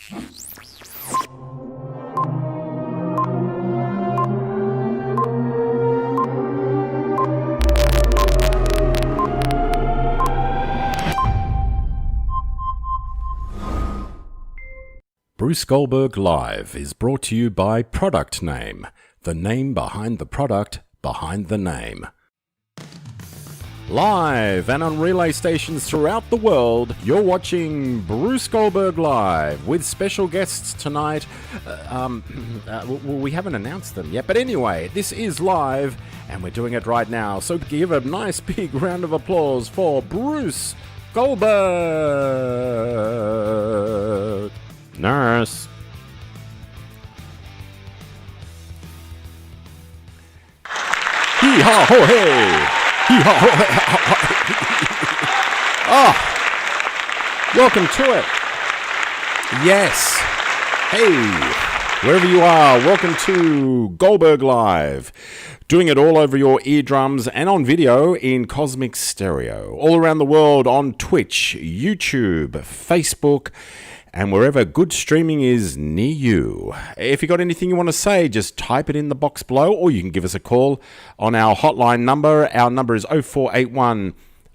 Bruce Goldberg Live is brought to you by Product Name, the name behind the product behind the name. Live and on relay stations throughout the world, you're watching Bruce Goldberg Live with special guests tonight. We haven't announced them yet, but anyway, this is live and we're doing it right now. So give a nice big round of applause for Bruce Goldberg. Nurse. Hee-haw, ho, hey. Hee-haw, ho, hey. Oh, welcome to it. Yes. Hey, wherever you are, welcome to Goldberg Live. Doing it all over your eardrums and on video in cosmic stereo. All around the world on Twitch, YouTube, Facebook, and wherever good streaming is near you. If you got anything you want to say, just type it in the box below, or you can give us a call on our hotline number. Our number is 0481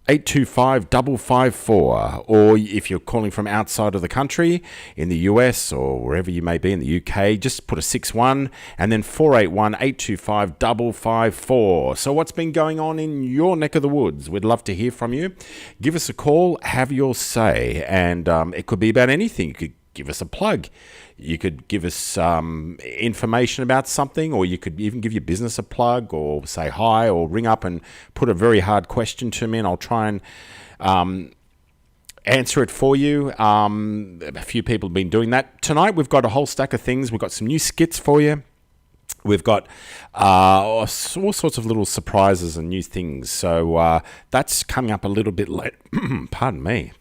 825 554. Or if you're calling from outside of the country, in the US or wherever you may be in the UK, just put a 61 and then 481 825 554. So what's been going on in your neck of the woods? We'd love to hear from you. Give us a call, have your say, and it could be about anything. You could give us a plug. You could give us information about something, or you could even give your business a plug, or say hi, or ring up and put a very hard question to me, and I'll try and answer it for you. A few people have been doing that. Tonight we've got a whole stack of things. We've got some new skits for you. We've got all sorts of little surprises and new things. So that's coming up a little bit late. Pardon me.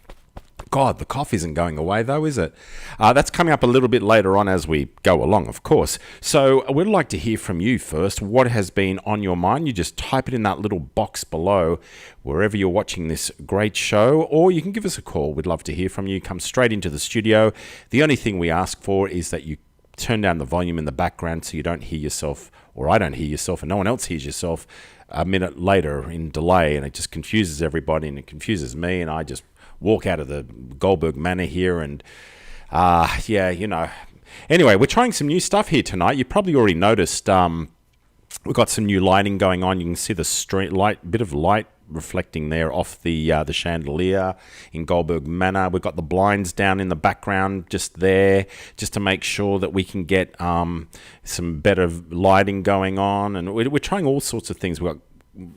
God, the cough isn't going away though, is it? That's coming up a little bit later on as we go along, of course. So we'd like to hear from you first. What has been on your mind? You just type it in that little box below wherever you're watching this great show, or you can give us a call. We'd love to hear from you. Come straight into the studio. The only thing we ask for is that you turn down the volume in the background so you don't hear yourself, or I don't hear yourself, and no one else hears yourself a minute later in delay, and it just confuses everybody, and it confuses me, and I just walk out of the Goldberg Manor here, and yeah, you know. Anyway, we're trying some new stuff here tonight. You probably already noticed we've got some new lighting going on. You can see the street light, bit of light reflecting there off the chandelier in Goldberg Manor. We've got the blinds down in the background just there, just to make sure that we can get some better lighting going on. And we're trying all sorts of things. We've got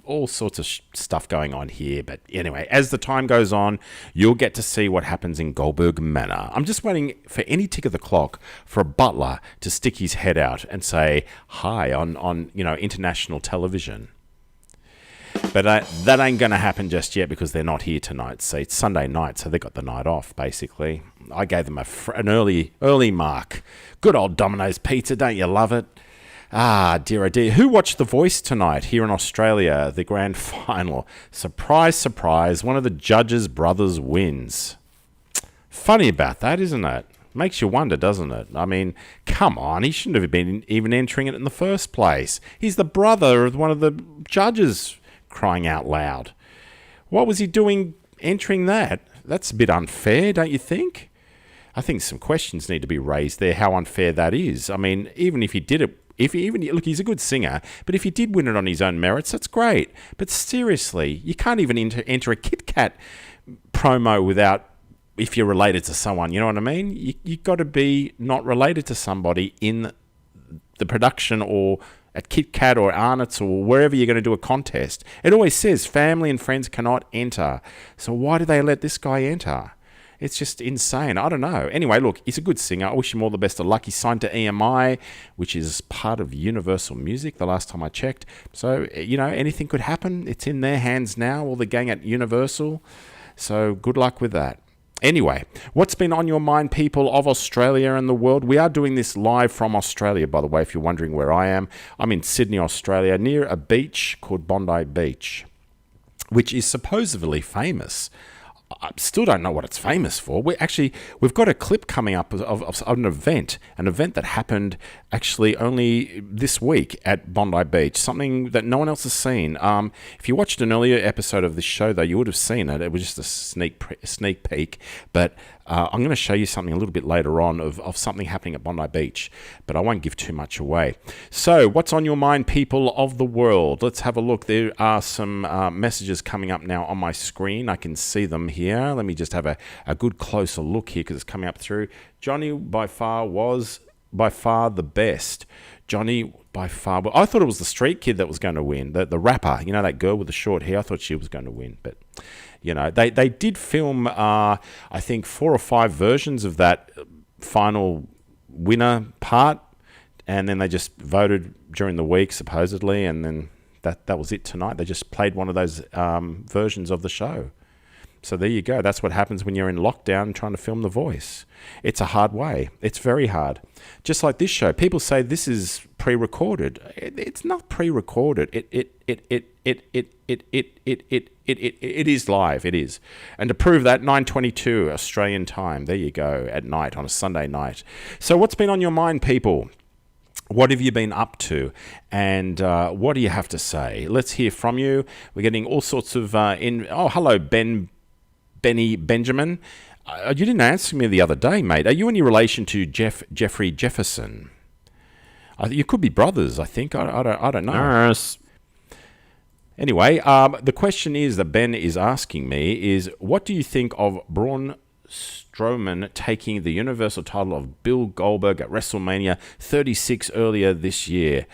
all sorts of stuff going on here, but anyway, as the time goes on, you'll get to see what happens in Goldberg Manor. I'm just waiting for any tick of the clock for a butler to stick his head out and say hi on international television. But that ain't going to happen just yet because they're not here tonight. So it's Sunday night, so they got the night off, basically. I gave them an early mark. Good old Domino's pizza, don't you love it? Ah, dear, oh dear. Who watched The Voice tonight here in Australia, the grand final? Surprise, surprise, one of the judges' brothers wins. Funny about that, isn't it? Makes you wonder, doesn't it? I mean, come on, he shouldn't have been even entering it in the first place. He's the brother of one of the judges, crying out loud. What was he doing entering that? That's a bit unfair, don't you think? I think some questions need to be raised there, how unfair that is. I mean, even if he did it, look, he's a good singer, but if he did win it on his own merits, that's great. But seriously, you can't even enter a Kit Kat promo without, if you're related to someone, you know what I mean? You've got to be not related to somebody in the production or at Kit Kat or Arnott's or wherever you're going to do a contest. It always says family and friends cannot enter. So why do they let this guy enter? It's just insane. I don't know. Anyway, look, he's a good singer. I wish him all the best of luck. He's signed to EMI, which is part of Universal Music, the last time I checked. So, anything could happen. It's in their hands now, all the gang at Universal. So good luck with that. Anyway, what's been on your mind, people of Australia and the world? We are doing this live from Australia, by the way, if you're wondering where I am. I'm in Sydney, Australia, near a beach called Bondi Beach, which is supposedly famous. I still don't know what it's famous for. We've got a clip coming up of an event that happened actually only this week at Bondi Beach, something that no one else has seen. If you watched an earlier episode of this show, though, you would have seen it. It was just a sneak peek, but I'm going to show you something a little bit later on of something happening at Bondi Beach, but I won't give too much away. So, what's on your mind, people of the world? Let's have a look. There are some messages coming up now on my screen. I can see them here. Let me just have a good closer look here because it's coming up through. Johnny was by far the best. Johnny by far. Well, I thought it was the street kid that was going to win. The rapper, that girl with the short hair. I thought she was going to win, but they did film, I think, 4 or 5 versions of that final winner part, and then they just voted during the week, supposedly, and then that was it tonight. They just played one of those versions of the show. So there you go. That's what happens when you're in lockdown trying to film The Voice. It's a hard way. It's very hard. Just like this show. People say this is pre-recorded. It's not pre-recorded. It is live. It is. And to prove that, 9:22 Australian time. There you go. At night, on a Sunday night. So what's been on your mind, people? What have you been up to? And what do you have to say? Let's hear from you. We're getting all sorts of... hello, Benny Benjamin. You didn't answer me the other day, mate. Are you any relation to Jeffrey Jefferson? You could be brothers, I think. I don't know. Yes. Anyway, the question is that Ben is asking me is, what do you think of Braun Strowman taking the Universal title of Bill Goldberg at WrestleMania 36 earlier this year?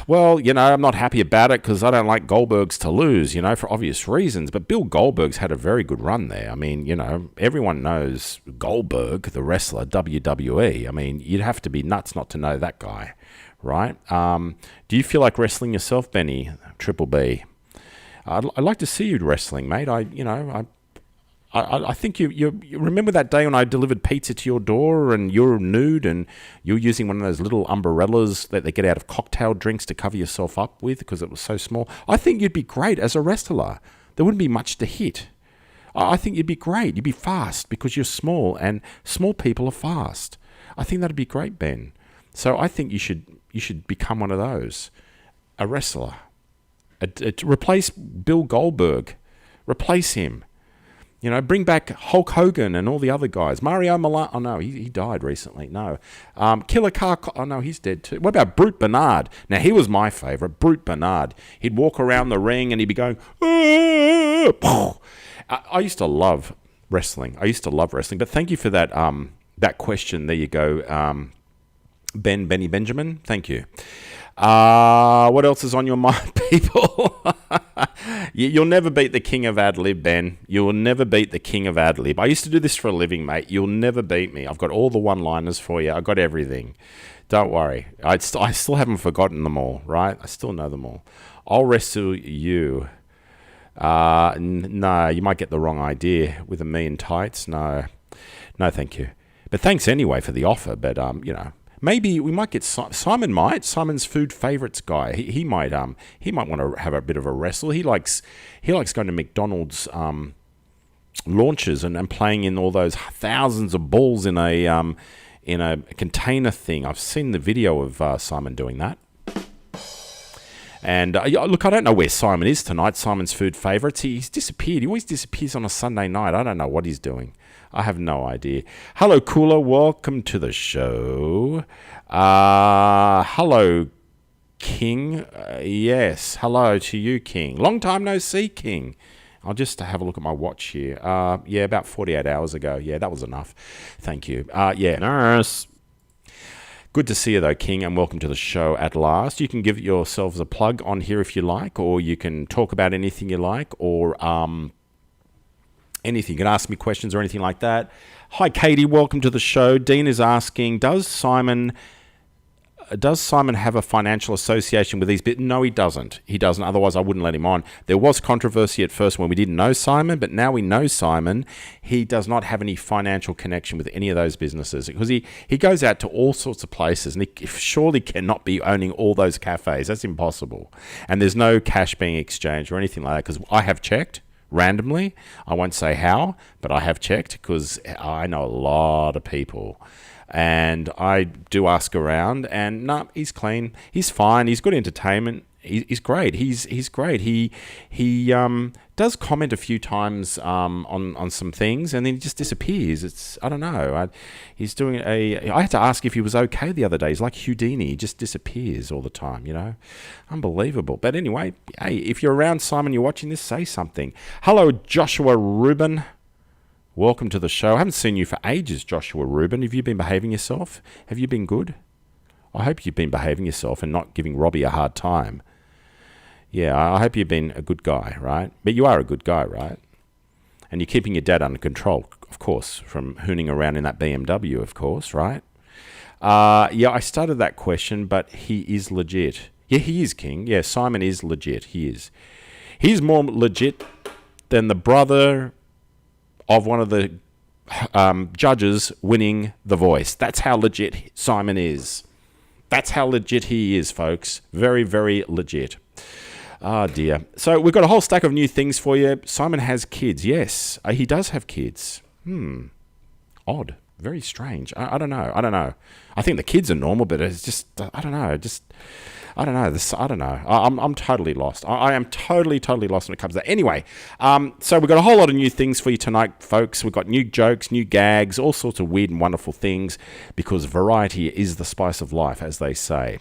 Well, I'm not happy about it because I don't like Goldberg's to lose, for obvious reasons. But Bill Goldberg's had a very good run there. I mean, everyone knows Goldberg, the wrestler, WWE. I mean, you'd have to be nuts not to know that guy, right? Do you feel like wrestling yourself, Benny, Triple B? I'd like to see you wrestling, mate. I think you remember that day when I delivered pizza to your door and you're nude and you're using one of those little umbrellas that they get out of cocktail drinks to cover yourself up with because it was so small. I think you'd be great as a wrestler. There wouldn't be much to hit. I think you'd be great. You'd be fast because you're small and small people are fast. I think that'd be great, Ben. So I think you should become one of those, a wrestler. Replace Bill Goldberg. Replace him. Bring back Hulk Hogan and all the other guys. Mario Milano. Oh, no, he died recently. No. Killer Car... Oh, no, he's dead too. What about Brute Bernard? Now, he was my favourite, Brute Bernard. He'd walk around the ring and he'd be going... I used to love wrestling. But thank you for that question. There you go. Benny Benjamin. Thank you. What else is on your mind, people? You'll never beat the king of ad-lib, Ben. You'll never beat the king of ad-lib. I used to do this for a living, mate. You'll never beat me. I've got all the one-liners for you. I've got everything. Don't worry. I still haven't forgotten them all, right? I still know them all. I'll wrestle you. No, you might get the wrong idea with me in tights. No, thank you. But thanks anyway for the offer. But, maybe we might get Simon's food favorites guy. He might want to have a bit of a wrestle. He likes going to McDonald's launches and playing in all those thousands of balls in a container thing. I've seen the video of Simon doing that. And look, I don't know where Simon is tonight. Simon's food favorites. He's disappeared. He always disappears on a Sunday night. I don't know what he's doing. I have no idea. Hello, Cooler. Welcome to the show. Hello, King. Yes, hello to you, King. Long time no see, King. I'll just have a look at my watch here. About 48 hours ago. Yeah, that was enough. Thank you. Nurse. Good to see you, though, King, and welcome to the show at last. You can give yourselves a plug on here if you like, or you can talk about anything you like, or... anything. You can ask me questions or anything like that. Hi, Katie. Welcome to the show. Dean is asking, does Simon have a financial association with these bits? No, he doesn't. He doesn't. Otherwise, I wouldn't let him on. There was controversy at first when we didn't know Simon, but now we know Simon. He does not have any financial connection with any of those businesses because he goes out to all sorts of places and he surely cannot be owning all those cafes. That's impossible. And there's no cash being exchanged or anything like that because I have checked. randomly. I won't say how, but I have checked because I know a lot of people. And I do ask around, and no, he's clean. He's fine. He's good entertainment. He's great. He's great. He does comment a few times on some things, and then he just disappears. I don't know. He's doing I had to ask if he was okay the other day. He's like Houdini. He just disappears all the time. Unbelievable. But anyway, hey, if you're around, Simon, you're watching this, say something. Hello, Joshua Rubin. Welcome to the show. I haven't seen you for ages, Joshua Rubin. Have you been behaving yourself? Have you been good? I hope you've been behaving yourself and not giving Robbie a hard time. Yeah, I hope you've been a good guy, right? But you are a good guy, right? And you're keeping your dad under control, of course, from hooning around in that BMW, of course, right? Yeah, I started that question, but he is legit. Yeah, he is, King. Yeah, Simon is legit. He is. He's more legit than the brother of one of the judges winning The Voice. That's how legit Simon is. That's how legit he is, folks. Very, very legit. Oh, dear. So we've got a whole stack of new things for you. Simon has kids. Yes, he does have kids. Odd. Very strange. I don't know. I think the kids are normal, but it's just, I don't know. I don't know. I'm totally lost. I am totally lost when it comes to that. Anyway, so we've got a whole lot of new things for you tonight, folks. We've got new jokes, new gags, all sorts of weird and wonderful things, because variety is the spice of life, as they say.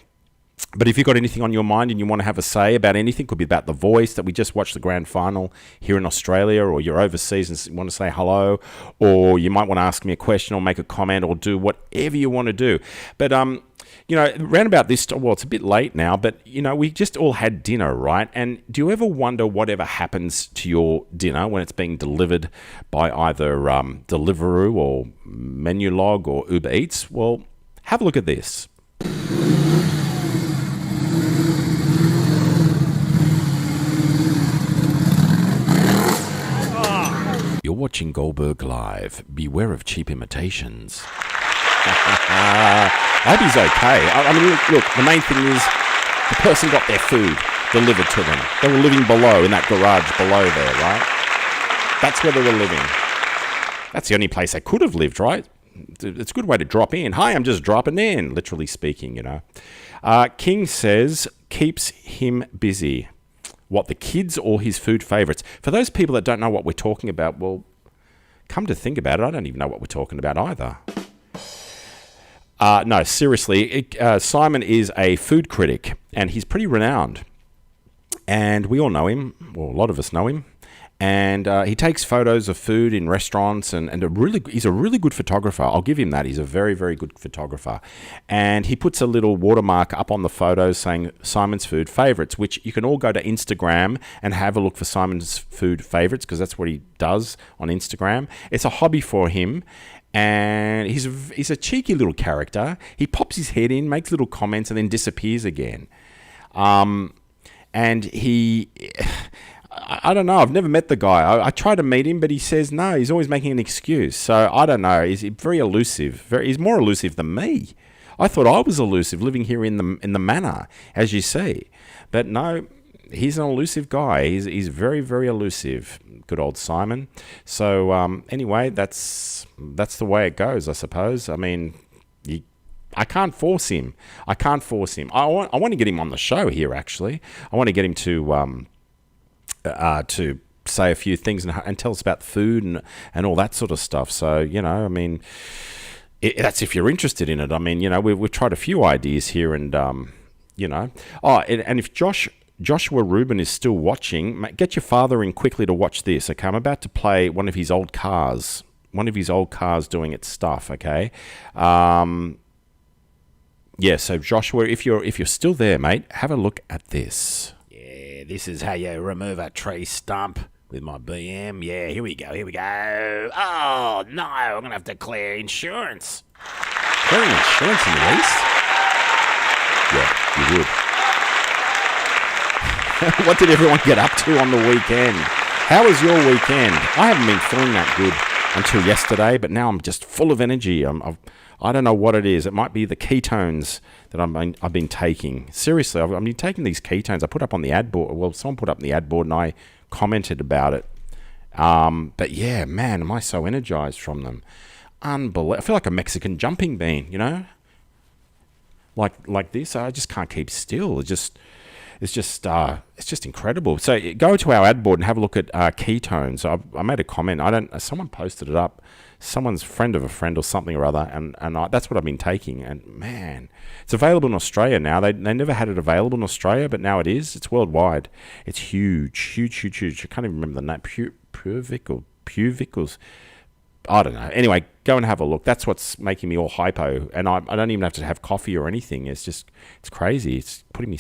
But if you've got anything on your mind and you want to have a say about anything, could be about The Voice that we just watched the grand final here in Australia, or you're overseas and want to say hello, or you might want to ask me a question or make a comment or do whatever you want to do. But, round about this, well, it's a bit late now, but, we just all had dinner, right? And do you ever wonder whatever happens to your dinner when it's being delivered by either Deliveroo or Menulog or Uber Eats? Well, have a look at this. You're watching Goldberg Live. Beware of cheap imitations. I hope he's okay. I mean, look, the main thing is the person got their food delivered to them. They were living below, in that garage below there, right? That's where they were living. That's the only place they could have lived, right? It's a good way to drop in. Hi, I'm just dropping in, literally speaking, King says, keeps him busy. What, the kids or his food favourites? For those people that don't know what we're talking about, well, come to think about it, I don't even know what we're talking about either. No, seriously, Simon is a food critic, and he's pretty renowned. And we all know him, or a lot of us know him. And he takes photos of food in restaurants, and he's a really good photographer. I'll give him that. He's a very, very good photographer. And he puts a little watermark up on the photos saying Simon's Food Favorites, which you can all go to Instagram and have a look for Simon's Food Favorites, because that's what he does on Instagram. It's a hobby for him. And he's a cheeky little character. He pops his head in, makes little comments, and then disappears again. And he... I don't know. I've never met the guy. I try to meet him, but he says no. He's always making an excuse. So I don't know. He's very elusive. He's more elusive than me. I thought I was elusive, living here in the manor, as you see. But no, he's an elusive guy. He's very, very elusive. Good old Simon. So anyway, that's the way it goes, I suppose. I mean, I can't force him. I want to get him on the show here. Actually, I want to get him to say a few things and tell us about and all that sort of stuff. So, I mean, that's if you're interested in it. I mean, we've tried a few ideas here and, and if Joshua Rubin is still watching, get your father in quickly to watch this, okay? I'm about to play one of his old cars doing its stuff, okay? Yeah, so Joshua, if you're still there, mate, have a look at this. This is how you remove a tree stump with my BM. Yeah, here we go. Oh, no, I'm going to have to clear insurance. Clearing insurance in the East? Yeah, you would. What did everyone get up to on the weekend? How was your weekend? I haven't been feeling that good until yesterday, but now I'm just full of energy. I don't know what it is. It might be the ketones that I've been taking. Seriously, I've been taking these ketones. I put up on the ad board. Well, someone put up on the ad board and I commented about it. But yeah, man, am I so energized from them. Unbelievable. I feel like a Mexican jumping bean, like this. I just can't keep still. It's just incredible. So go to our ad board and have a look at ketones. I made a comment. Someone posted it up. Someone's friend of a friend or something or other, and that's what I've been taking. And man, it's available in Australia now. They never had it available in Australia, but now it is. It's worldwide. It's huge, huge, huge, huge. I can't even remember the name. Puvicals. I don't know. Anyway, go and have a look. That's what's making me all hypo, and I don't even have to have coffee or anything. It's crazy. It's giving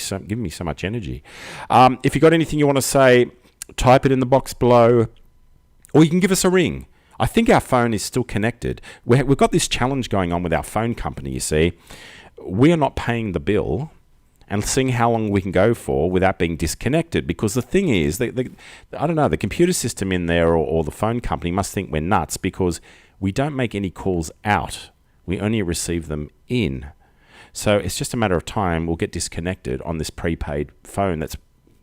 me so much energy. If you got anything you want to say, type it in the box below, or you can give us a ring. I think our phone is still connected. We've got this challenge going on with our phone company. You see, we are not paying the bill and seeing how long we can go for without being disconnected. Because the thing is, I don't know, the computer system in there or the phone company must think we're nuts because we don't make any calls out. We only receive them in. So it's just a matter of time we'll get disconnected on this prepaid phone.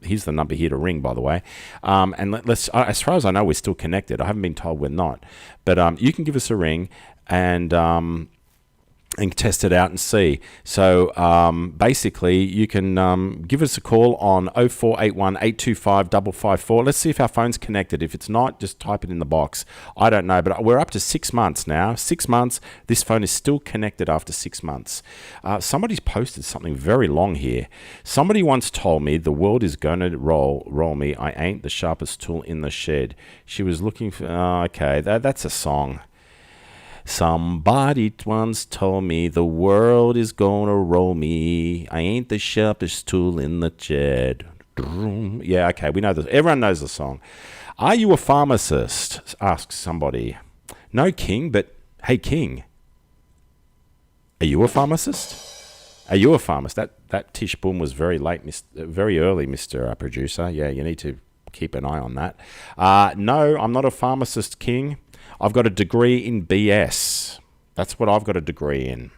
Here's the number here to ring, by the way. And let's, as far as I know, we're still connected. I haven't been told we're not. But you can give us a ring and test it out and see. So basically, you can give us a call on 0481 825 554. Let's see if our phone's connected. If it's not, just type it in the box. I don't know, but we're up to 6 months now. 6 months. This phone is still connected after 6 months. Somebody's posted something very long here. Somebody once told me the world is going to roll me. I ain't the sharpest tool in the shed. She was looking for... okay, that's a song. Somebody once told me the world is gonna roll me. I ain't the sharpest tool in the shed. Yeah, okay, we know this. Everyone knows the song. Are you a pharmacist? Asks somebody. No, King, but hey, King. Are you a pharmacist? Are you a pharmacist? That Tish Boom was very late, very early, Mr. Producer. Yeah, you need to keep an eye on that. No, I'm not a pharmacist, King. I've got a degree in BS. That's what I've got a degree in.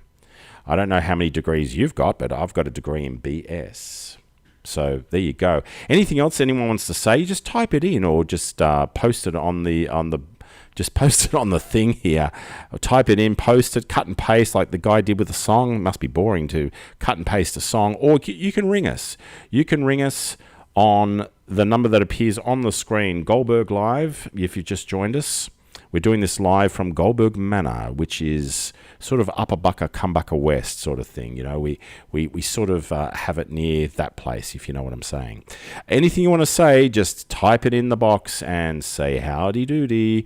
I don't know how many degrees you've got, but I've got a degree in BS. So there you go. Anything else anyone wants to say, just type it in or just post it on the thing here. Or type it in, post it, cut and paste like the guy did with the song. It must be boring to cut and paste a song. Or you can ring us. You can ring us on the number that appears on the screen, Goldberg Live, if you've just joined us. We're doing this live from Goldberg Manor, which is sort of Upper Bucka, Kumbucka West sort of thing. We sort of have it near that place, if you know what I'm saying. Anything you want to say, just type it in the box and say howdy doody.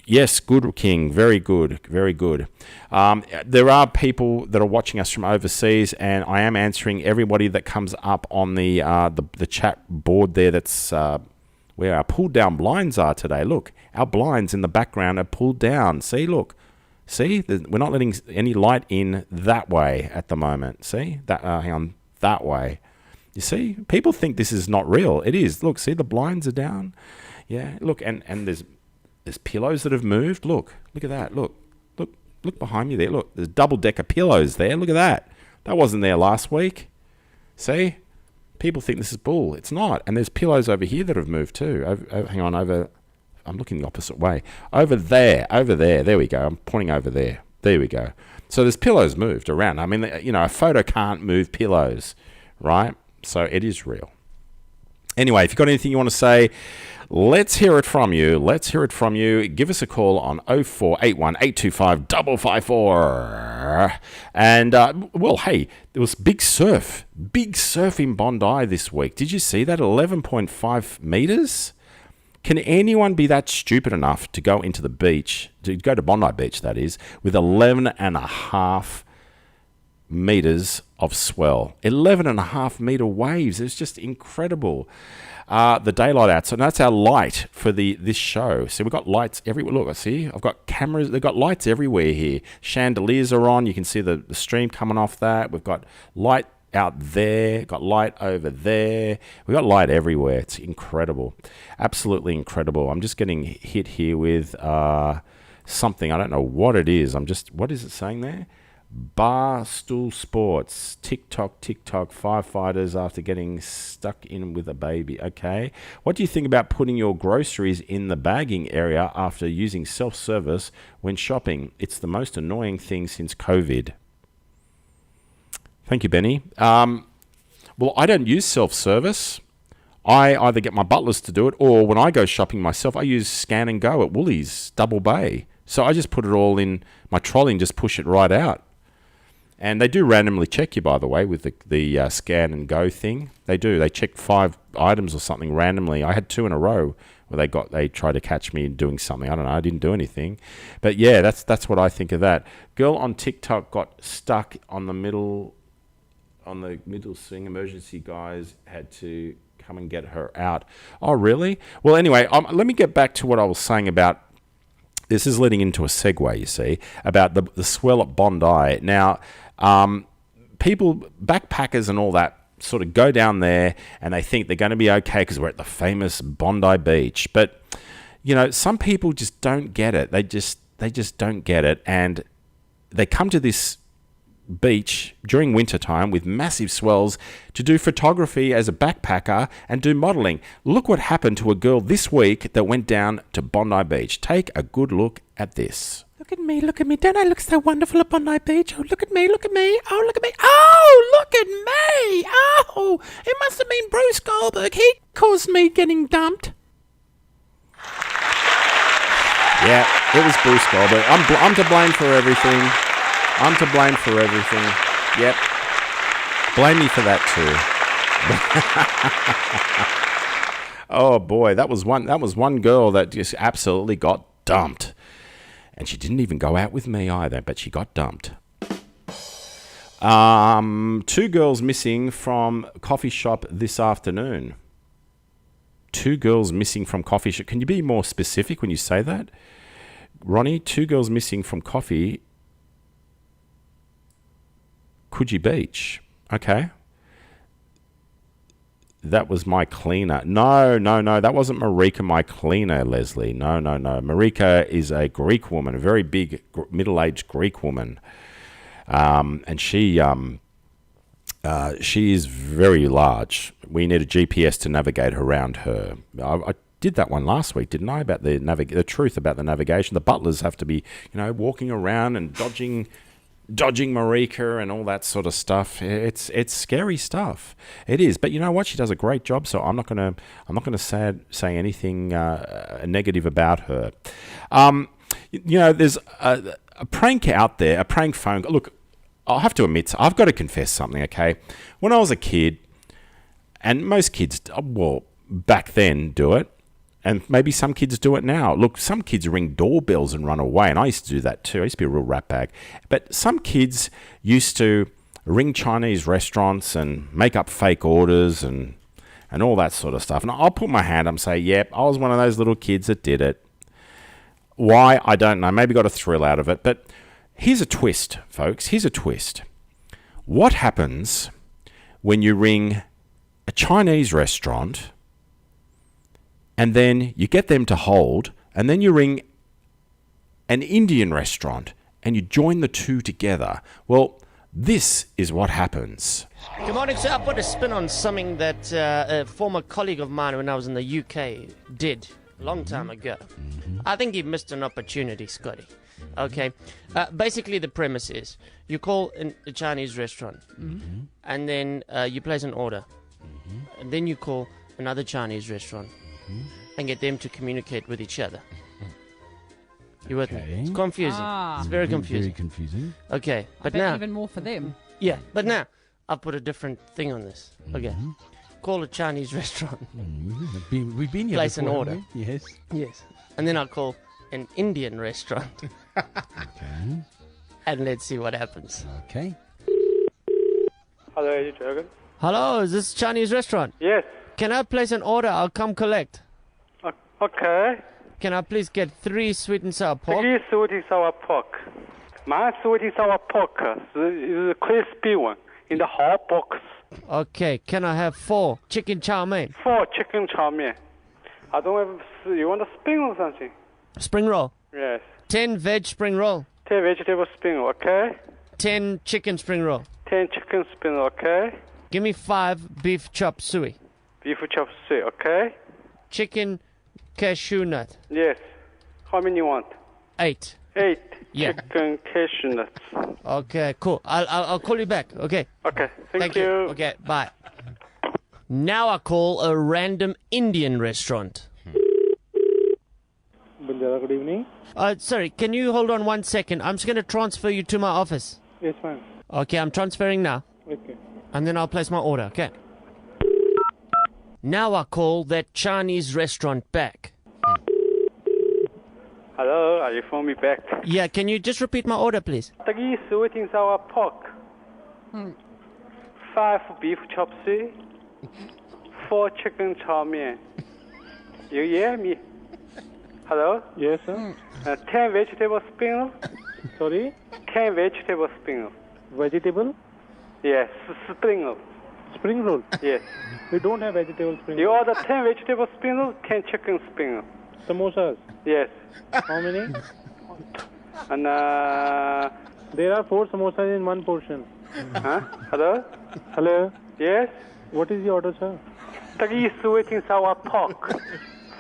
Yes, good, King. Very good. Very good. There are people that are watching us from overseas, and I am answering everybody that comes up on the chat board there. That's where our pulled down blinds are today. Look, our blinds in the background are pulled down. See, look. See, we're not letting any light in that way at the moment. See, hang on, that way. You see, people think this is not real. It is. Look, see, the blinds are down. Yeah, look, and there's pillows that have moved. Look at that. Look behind you there. Look, there's double-decker pillows there. Look at that. That wasn't there last week. See? People think this is bull. It's not. And there's pillows over here that have moved too. Hang on, I'm looking the opposite way. Over there. There we go. I'm pointing over there. There we go. So there's pillows moved around. I mean, a photo can't move pillows, right? So it is real. Anyway, if you've got anything you want to say, let's hear it from you. Give us a call on 0481 825 554. And, hey, there was big surf in Bondi this week. Did you see that? 11.5 meters? Can anyone be that stupid enough to go into the beach, to go to Bondi Beach, that is, with 11.5 meters of swell? 11.5 meter waves. It's just incredible. The daylight out. So that's our light for this show. So we've got lights everywhere. Look, I see. I've got cameras. They've got lights everywhere here. Chandeliers are on. You can see the stream coming off that. We've got light out there. Got light over there. We've got light everywhere. It's incredible. Absolutely incredible. I'm just getting hit here with something. I don't know what it is. What is it saying there? Barstool Sports. TikTok. Firefighters after getting stuck in with a baby. Okay. What do you think about putting your groceries in the bagging area after using self-service when shopping? It's the most annoying thing since COVID. Thank you, Benny. Well, I don't use self-service. I either get my butlers to do it, or when I go shopping myself, I use Scan and Go at Woolies, Double Bay. So I just put it all in my trolley and just push it right out. And they do randomly check you, by the way, with the Scan and Go thing. They do. They check 5 items or something randomly. I had 2 in a row where they tried to catch me doing something. I don't know. I didn't do anything. But yeah, that's what I think of that. Girl on TikTok got stuck on the middle swing. Emergency guys had to come and get her out. Oh, really? Well, anyway, let me get back to what I was saying about. This is leading into a segue, you see, about the swell at Bondi. Now, people, backpackers and all that, sort of go down there and they think they're going to be okay because we're at the famous Bondi Beach. But, you know, some people just don't get it. They just don't get it. And they come to this beach during wintertime with massive swells to do photography as a backpacker and do modeling. Look what happened to a girl this week that went down to Bondi Beach. Take a good look at this. Look at me. Don't I look so wonderful at Bondi Beach? Oh, look at me. Oh, look at me. Oh, look at me. Oh, it must have been Bruce Goldberg. He caused me getting dumped. Yeah, it was Bruce Goldberg. I'm to blame for everything. Yep. Blame me for that too. Oh boy, that was one girl that just absolutely got dumped. And she didn't even go out with me either, but she got dumped. 2 girls missing from coffee shop this afternoon. 2 girls missing from coffee shop. Can you be more specific when you say that? Ronnie, 2 girls missing from Coogee Beach. Okay. That was my cleaner. No. That wasn't Marika, my cleaner, Leslie. No. Marika is a Greek woman, a very big middle-aged Greek woman. And she is very large. We need a GPS to navigate around her. I did that one last week, didn't I? About the truth about the navigation. The butlers have to be, walking around and dodging Marika and all that sort of stuff. It's scary stuff. It is, but you know what? She does a great job. So I'm not gonna say anything negative about her. There's a prank out there, a prank phone. Look, I'll have to admit, I've got to confess something. Okay, when I was a kid, and most kids, well, back then do it. And maybe some kids do it now. Look, some kids ring doorbells and run away, and I used to do that too. I used to be a real ratbag. But some kids used to ring Chinese restaurants and make up fake orders and all that sort of stuff. And I'll put my hand up and say, yep, I was one of those little kids that did it. Why? I don't know. Maybe got a thrill out of it. But here's a twist, folks. Here's a twist. What happens when you ring a Chinese restaurant and then you get them to hold, and then you ring an Indian restaurant, and you join the two together? Well, this is what happens. Good morning, sir. I put a spin on something that a former colleague of mine when I was in the UK did a long time ago. I think he missed an opportunity, Scotty. Okay. Basically, the premise is you call a Chinese restaurant, and then you place an order. And then you call another Chinese restaurant and get them to communicate with each other. You with me? It's confusing. It's very confusing. Very confusing. Okay, but I bet now even more for them. Yeah, but now I've put a different thing on this. Okay, call a Chinese restaurant. We've been here Place before, an order. haven't we? Yes. Yes, and then I'll call an Indian restaurant, Okay. and let's see what happens. Okay. Hello, are you Dragon? Hello, is this Chinese restaurant? Yes. Can I place an order? I'll come collect. Okay. Can I please get 3 sweet and sour pork? 3 sweet and sour pork. My sweet and sour pork is a crispy one in the hot box. Okay, can I have 4 chicken chow mein? 4 chicken chow mein. I don't have. You want a spring or something? Spring roll. Yes. 10 veg spring roll. 10 vegetable spring, okay? 10 chicken spring roll. 10 chicken spring, okay? Give me 5 beef chop suey. beef chop suey, okay? Chicken cashew nut. Yes. How many you want? 8. 8 Yeah. chicken cashew nuts. Okay, cool. I'll call you back. Okay. Okay, thank you. you. Okay, bye. Now I call a random Indian restaurant. Banjara, good evening. Sorry, can you hold on 1 second? I'm just going to transfer you to my office. Yes, fine. Okay, I'm transferring now. Okay. And then I'll place my order, okay? Now I call that Chinese restaurant back. Hello, are you phoning me back? Yeah, can you just repeat my order, please? 3 sweet and sour pork. 5 beef chop suey. 4 chicken chow mein. You hear me? Hello? Yes, sir. 10 vegetable spring roll. Sorry? 10 vegetable spring roll. Vegetable? Yes, spring roll. Spring roll? Yes. We don't have vegetable spring You roll. order 10 vegetable spring roll, 10 chicken spring roll. Samosas? Yes. How many? And There are 4 samosas in one portion. hello? Hello? Yes. What is the order, sir? 3 sweet and sour pork.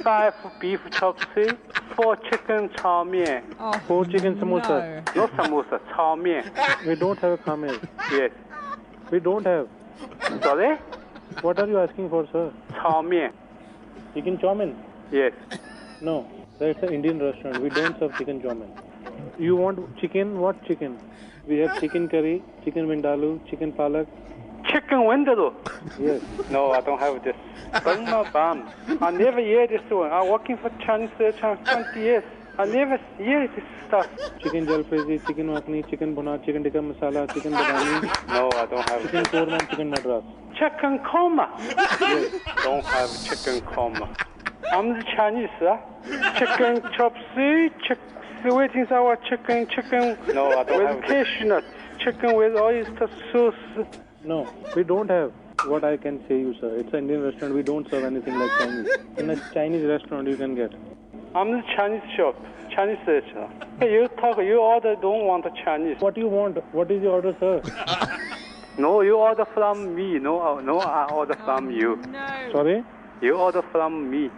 5 beef chop suey. 4 chicken chow mein. 4 chicken samosas. No samosa, chow mein. We don't have a khamer. Yes. We don't have. Sorry? What are you asking for, sir? Chow mein. Chicken chow mein? Yes. No. That's an Indian restaurant. We don't serve chicken chow mein. You want chicken? What chicken? We have chicken curry, chicken vindaloo, chicken palak. Chicken window. Yes. No, I don't have this. Burn my bum. I never hear this one. I'm working for Chinese restaurant 20 years. I never hear this stuff. Chicken jalfrezi, chicken makhni, chicken bhuna, chicken tikka masala, chicken badami, No, I don't have chicken korma, and chicken madras. chicken coma. Yes. Don't have chicken coma. I'm the Chinese, huh? Chicken chop suey, sweet and sour chicken. No, I don't have cashew nuts. Chicken with oyster sauce. No, we don't have. What I can say you, sir. It's an Indian restaurant. We don't serve anything like Chinese. In a Chinese restaurant, you can get. I'm the Chinese shop. Chinese restaurant. You order, don't want Chinese. What do you want? What is the order, sir? No, you order from me. No, I order from you. Sorry? You order from me.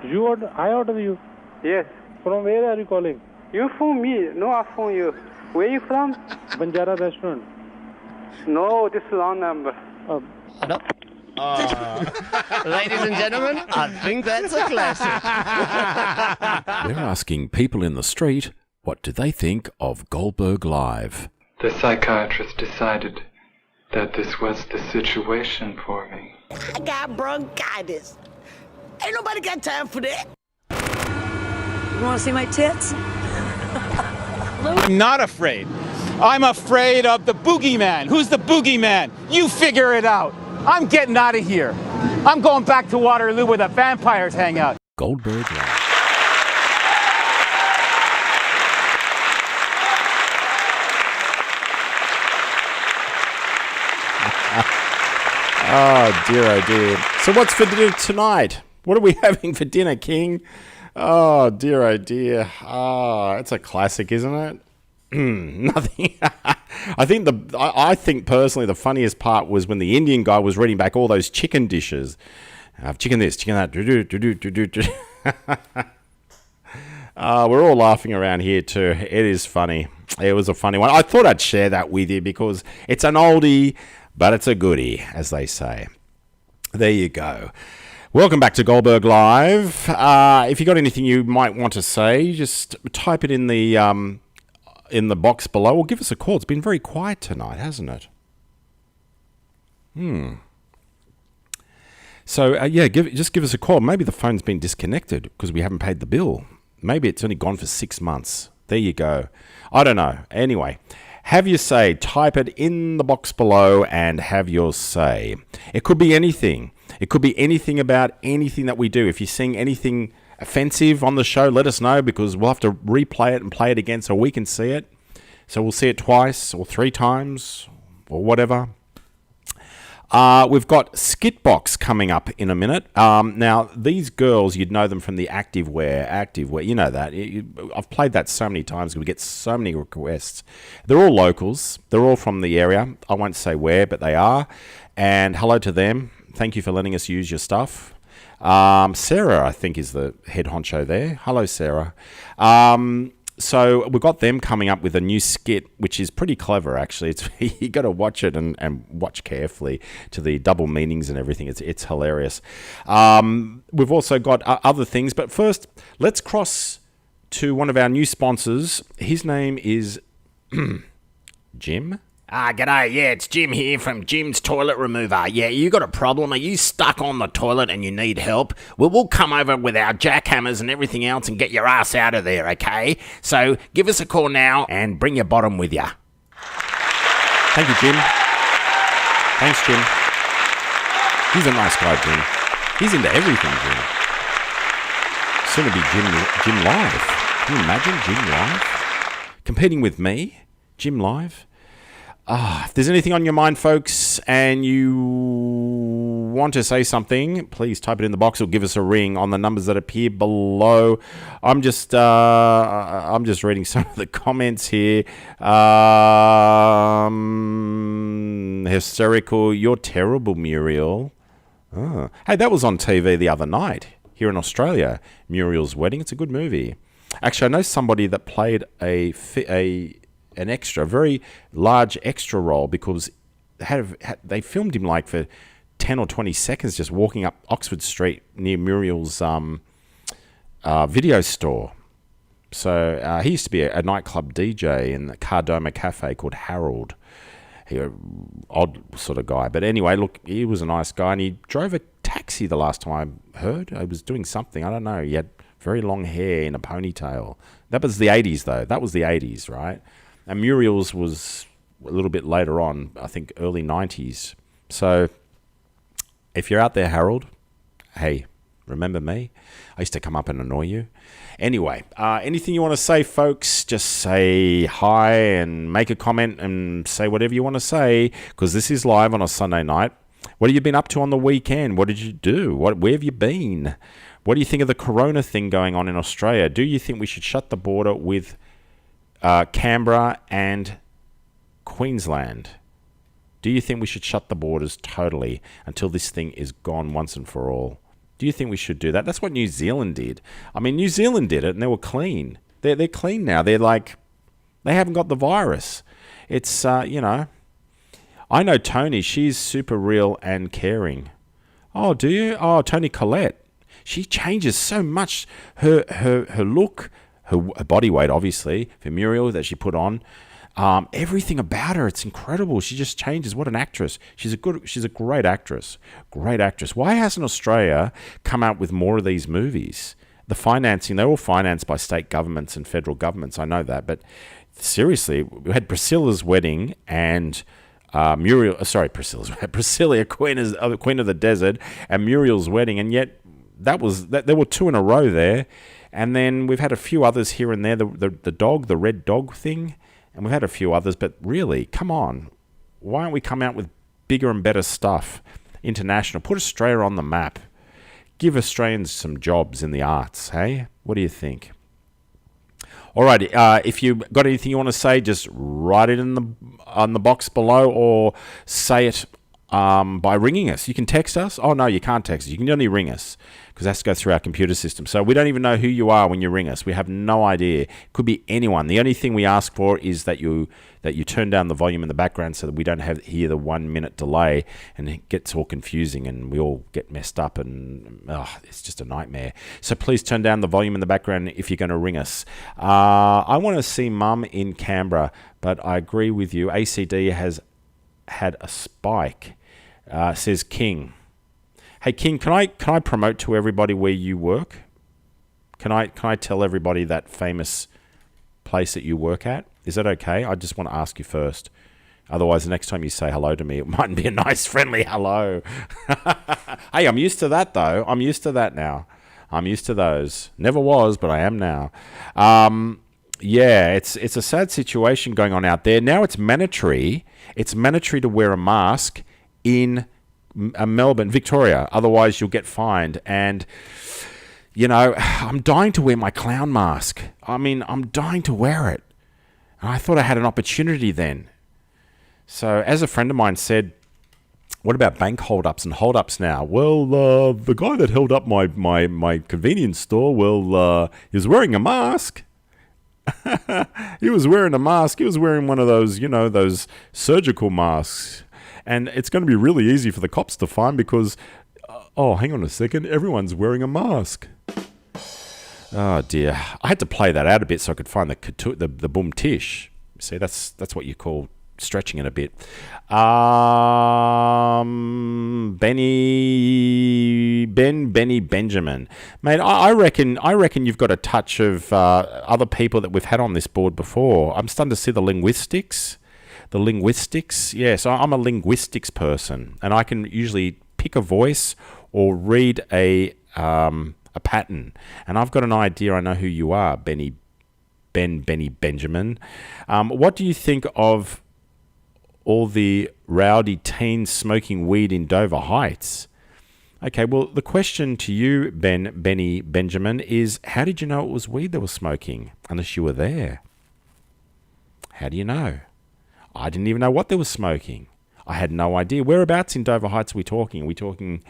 You order? I order you. Yes. From where are you calling? You phone me. No, I phone you. Where you from? Banjara restaurant. No, this is wrong number. Hello? Ladies and gentlemen, I think that's a classic. We're asking people in the street, what do they think of Goldberg Live? The psychiatrist decided that this was the situation for me. I got bronchitis. Ain't nobody got time for that. You want to see my tits? I'm not afraid. I'm afraid of the boogeyman. Who's the boogeyman? You figure it out. I'm getting out of here. I'm going back to Waterloo where the vampires hang out. Goldberg Live. Oh dear. So what's for dinner tonight? What are we having for dinner, King? Oh dear. It's a classic, isn't it? Nothing. I think personally the funniest part was when the Indian guy was reading back all those chicken dishes. Chicken this, chicken that. We're all laughing around here too. It is funny. It was a funny one. I thought I'd share that with you because it's an oldie, but it's a goodie, as they say. There you go. Welcome back to Goldberg Live. If you got anything you might want to say, just type it in the box below or give us a call. It's been very quiet tonight, hasn't it? So, just give us a call. Maybe the phone's been disconnected because we haven't paid the bill. Maybe it's only gone for 6 months. There you go. I don't know. Anyway, have your say. Type it in the box below and have your say. It could be anything. It could be anything about anything that we do. If you're seeing anything offensive on the show, let us know because we'll have to replay it and play it again so we can see it. So we'll see it twice or 3 times or whatever. We've got Skitbox coming up in a minute. Now, these girls, you'd know them from the Activewear, you know that. I've played that so many times. We get so many requests. They're all locals. They're all from the area. I won't say where, but they are. And hello to them. Thank you for letting us use your stuff. Sarah, I think, is the head honcho there. Hello, Sarah. So we've got them coming up with a new skit, which is pretty clever, actually. It's you got to watch it and watch carefully to the double meanings and everything. It's hilarious. We've also got other things, but first, let's cross to one of our new sponsors. His name is Jim. G'day, yeah, it's Jim here from Jim's Toilet Remover. Yeah, you got a problem? Are you stuck on the toilet and you need help? Well, we'll come over with our jackhammers and everything else and get your ass out of there, okay? So give us a call now and bring your bottom with you. Thank you, Jim. Thanks, Jim. He's a nice guy, Jim. He's into everything, Jim. Soon to be Jim Live. Can you imagine Jim Live? Competing with me, Jim Live? If there's anything on your mind, folks, and you want to say something, please type it in the box or give us a ring on the numbers that appear below. I'm just reading some of the comments here. Hysterical. You're terrible, Muriel. Oh. Hey, that was on TV the other night here in Australia. Muriel's Wedding. It's a good movie. Actually, I know somebody that played an extra, a very large extra role, because they filmed him like for 10 or 20 seconds just walking up Oxford Street near Muriel's video store. So he used to be a nightclub DJ in the Cardoma Cafe called Harold. He odd sort of guy. But anyway, look, he was a nice guy, and he drove a taxi the last time I heard. I was doing something, I don't know. He had very long hair in a ponytail. That was the 80s, though. That was the 80s, right? And Muriel's was a little bit later on, I think early 90s. So if you're out there, Harold, hey, remember me? I used to come up and annoy you. Anyway, anything you want to say, folks, just say hi and make a comment and say whatever you want to say, because this is live on a Sunday night. What have you been up to on the weekend? What did you do? Where have you been? What do you think of the corona thing going on in Australia? Do you think we should shut the border with Canberra and Queensland? Do you think we should shut the borders totally until this thing is gone once and for all? Do you think we should do that? That's what New Zealand did. I mean, New Zealand did it and they were clean. They're clean now. They're like, they haven't got the virus. It's, I know Tony. She's super real and caring. Oh, do you? Oh, Tony Collette. She changes so much. Her look, her body weight, obviously, for Muriel that she put on. Everything about her, it's incredible. She just changes. What an actress. She's a great actress. Great actress. Why hasn't Australia come out with more of these movies? The financing, they're all financed by state governments and federal governments. I know that. But seriously, we had Priscilla's Wedding and Priscilla, Queen of the Desert, and Muriel's Wedding, and yet there were two in a row there. And then we've had a few others here and there, the red dog thing, and we've had a few others, but really, come on. Why don't we come out with bigger and better stuff? International. Put Australia on the map. Give Australians some jobs in the arts, hey? What do you think? Alrighty, if you've got anything you want to say, just write it on the box below, or say it by ringing us. You can text us. Oh, no, you can't text us. You can only ring us, because that's to go through our computer system. So we don't even know who you are when you ring us. We have no idea. It could be anyone. The only thing we ask for is that you turn down the volume in the background so that we don't hear the 1 minute delay, and it gets all confusing and we all get messed up, and it's just a nightmare. So please turn down the volume in the background if you're going to ring us. I want to see Mum in Canberra, but I agree with you. ACD has had a spike, says King. Hey King, can I promote to everybody where you work? Can I tell everybody that famous place that you work at? Is that okay? I just want to ask you first. Otherwise, the next time you say hello to me, it mightn't be a nice, friendly hello. Hey, I'm used to that though. I'm used to that now. I'm used to those. Never was, but I am now. Yeah, it's a sad situation going on out there. Now it's mandatory. It's mandatory to wear a mask in Melbourne, Victoria. Otherwise, you'll get fined. And, I'm dying to wear my clown mask. I mean, I'm dying to wear it. And I thought I had an opportunity then. So, as a friend of mine said, What about bank hold-ups and hold-ups now? Well, the guy that held up my convenience store, he was wearing a mask. He was wearing a mask. He was wearing one of those, those surgical masks. And it's going to be really easy for the cops to find because, hang on a second, everyone's wearing a mask. Oh, dear. I had to play that out a bit so I could find the boom tish. See, that's what you call stretching it a bit. Benny Benjamin, mate. I reckon you've got a touch of other people that we've had on this board before. I'm starting to see the linguistics. Yes, I'm a linguistics person, and I can usually pick a voice or read a pattern, and I've got an idea. I know who you are, Benny Benjamin. What do you think of all the rowdy teens smoking weed in Dover Heights? Okay, well, the question to you, Benny Benjamin, is how did you know it was weed they were smoking, unless you were there? How do you know? I didn't even know what they were smoking. I had no idea. Whereabouts in Dover Heights are we talking? Are we talking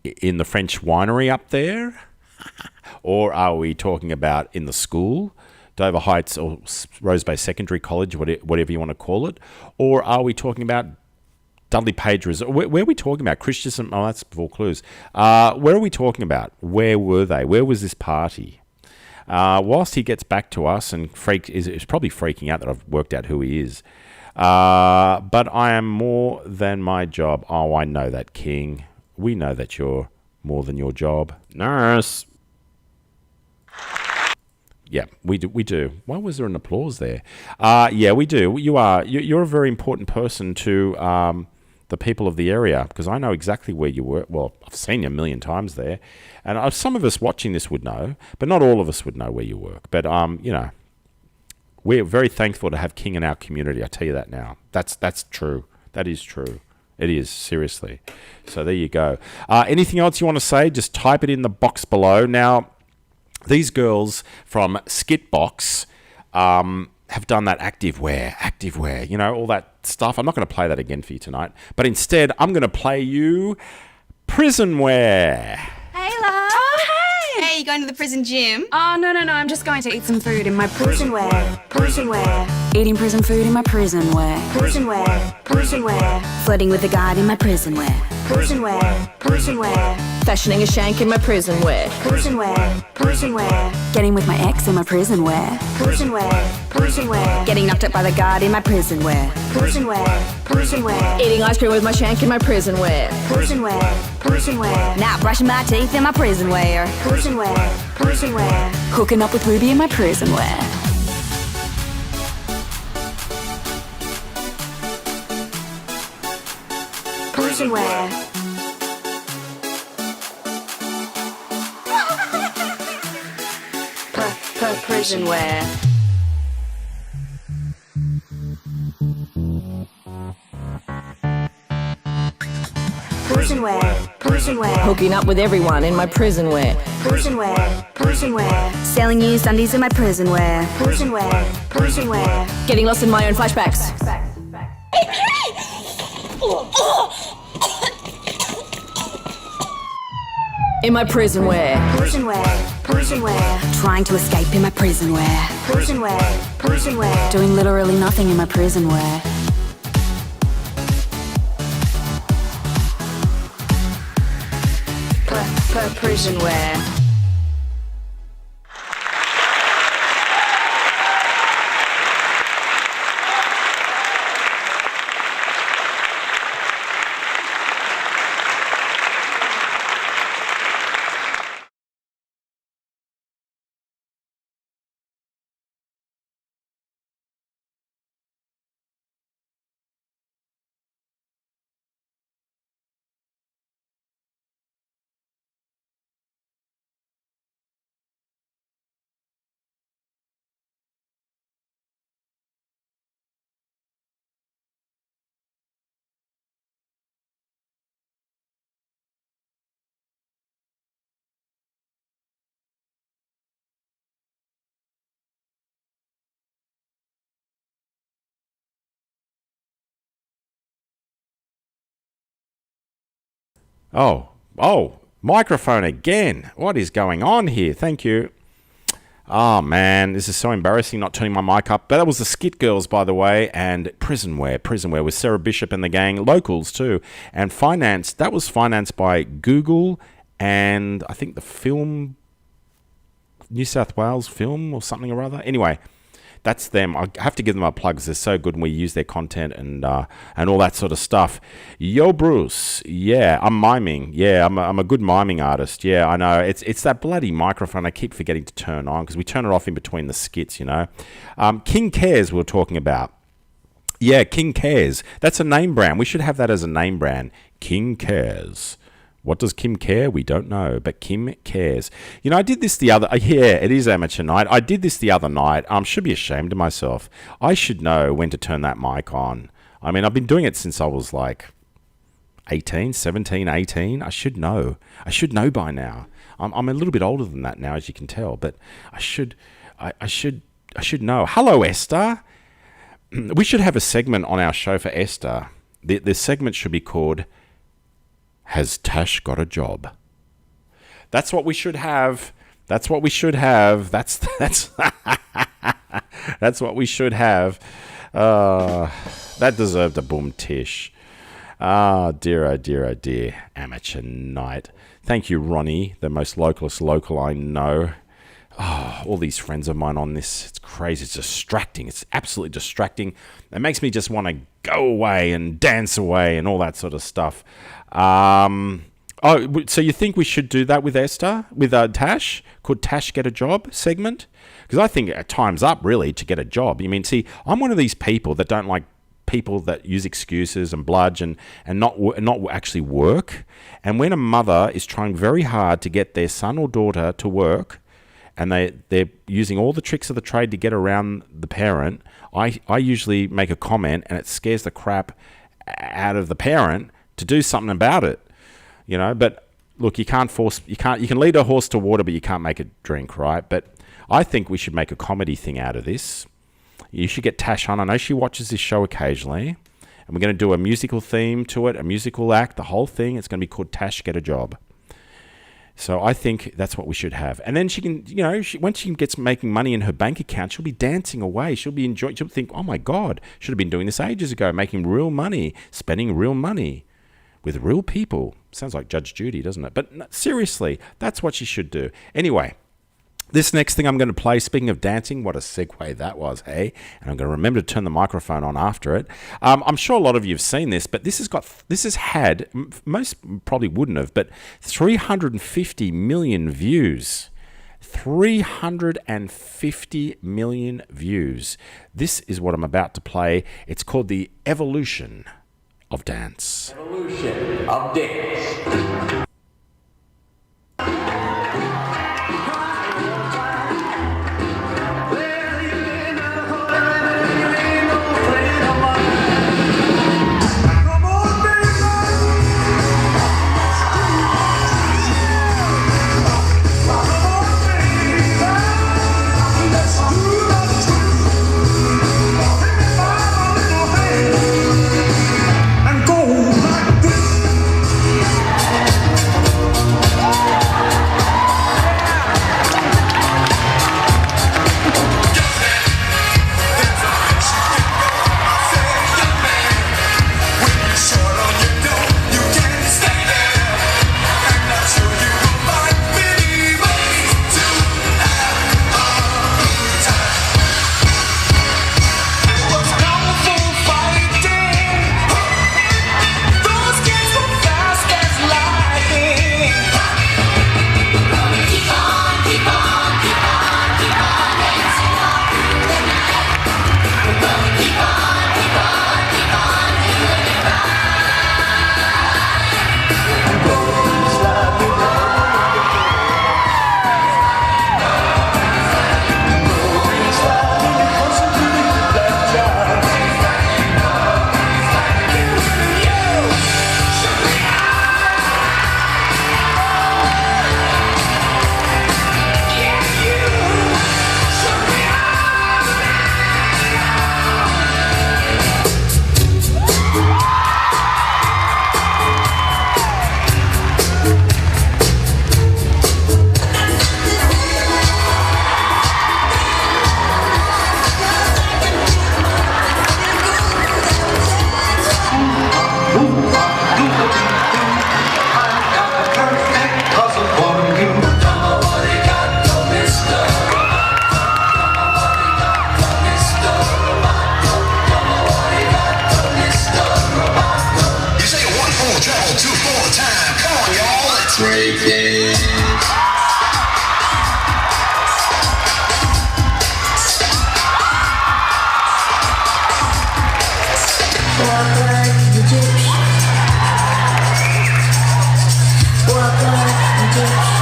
in the French winery up there? Or are we talking about in the school? Dover Heights or Rose Bay Secondary College, whatever you want to call it? Or are we talking about Dudley Page Resort? Where are we talking about? Christensen? Oh, that's Vaucluse. Where are we talking about? Where were they? Where was this party? Whilst he gets back to us and is probably freaking out that I've worked out who he is. But I am more than my job. Oh, I know that, King. We know that you're more than your job. Nurse. Yeah, we do. Why was there an applause there? Yeah, we do. You are. You're a very important person to the people of the area because I know exactly where you work. Well, I've seen you a million times there. And some of us watching this would know, but not all of us would know where you work. But, we're very thankful to have King in our community. I tell you that now. That's true. That is true. It is, seriously. So there you go. Anything else you want to say? Just type it in the box below. Now, these girls from Skitbox have done that activewear, all that stuff. I'm not going to play that again for you tonight. But instead, I'm going to play you prison wear. Hey, love. Oh, hey. Hey, you going to the prison gym? Oh, no. I'm just going to eat some food in my prison wear. Eating prison food in my prison wear. Flirting with the guard in my prison wear. Fashioning a shank in my prison wear. Getting with my ex in my prison wear. Getting knocked up by the guard in my prison wear. Eating ice cream with my shank in my prison wear. Now brushing my teeth in my prison wear. Hooking up with Ruby in my prison wear. Prison wear. Prison wear. Prison wear. Hooking up with everyone in my prison wear. Prison wear. Selling used undies in my prison wear. Prison wear. Getting lost in my own flashbacks. In my prison wear. Prison wear. Trying to escape in my prison wear. Prison wear. Doing literally nothing in my prison wear. Prison wear. Oh, microphone again. What is going on here? Thank you. Oh, man, this is so embarrassing not turning my mic up. But that was the Skit Girls, by the way, and Prison Wear with Sarah Bishop and the gang, locals too. And that was financed by Google and I think the film, New South Wales film or something or other. Anyway, that's them. I have to give them our plugs. They're so good and we use their content and all that sort of stuff. Yo, Bruce. Yeah, I'm miming. Yeah, I'm a good miming artist. Yeah, I know. It's that bloody microphone I keep forgetting to turn on because we turn it off in between the skits, you know. King Cares we were talking about. Yeah, King Cares. That's a name brand. We should have that as a name brand. King Cares. What does Kim care? We don't know, but Kim cares. You know, I did this the other... Yeah, it is amateur night. I did this the other night. I should be ashamed of myself. I should know when to turn that mic on. I mean, I've been doing it since I was like 17, 18. I should know. I should know by now. I'm a little bit older than that now, as you can tell, but I should know. Hello, Esther. We should have a segment on our show for Esther. The segment should be called... Has Tash got a job? That's what we should have. That's what we should have. That's that's what we should have. That deserved a boom tish. Oh dear. Amateur night. Thank you, Ronnie, the most local I know. Oh, all these friends of mine on this. It's crazy. It's distracting. It's absolutely distracting. It makes me just want to go away and dance away and all that sort of stuff. So you think we should do that with Esther, with Tash? Could Tash get a job segment? Because I think time's up, really, to get a job. You mean, see, I'm one of these people that don't like people that use excuses and bludge and not actually work. And when a mother is trying very hard to get their son or daughter to work, and they're using all the tricks of the trade to get around the parent, I usually make a comment, and it scares the crap out of the parent to do something about it, you know. But look, you can lead a horse to water, but you can't make it drink, right? But I think we should make a comedy thing out of this. You should get Tash on. I know she watches this show occasionally, and we're going to do a musical theme to it, a musical act, the whole thing. It's going to be called Tash Get a Job. So I think that's what we should have. And then she can, you know, once she gets making money in her bank account, she'll be dancing away. She'll be enjoying. She'll think, oh my God, should have been doing this ages ago, making real money, spending real money with real people. Sounds like Judge Judy, doesn't it? But no, seriously, that's what she should do. Anyway, this next thing I'm going to play, speaking of dancing, what a segue that was, hey? And I'm going to remember to turn the microphone on after it. I'm sure a lot of you have seen this, but this has had, most probably wouldn't have, but 350 million views. 350 million views. This is what I'm about to play. It's called The Evolution of Dance. Evolution of Dance. And go like this. Don't travel too full of time. Come on, y'all, let's break it. Walk like the gypsy. Walk like the gypsy.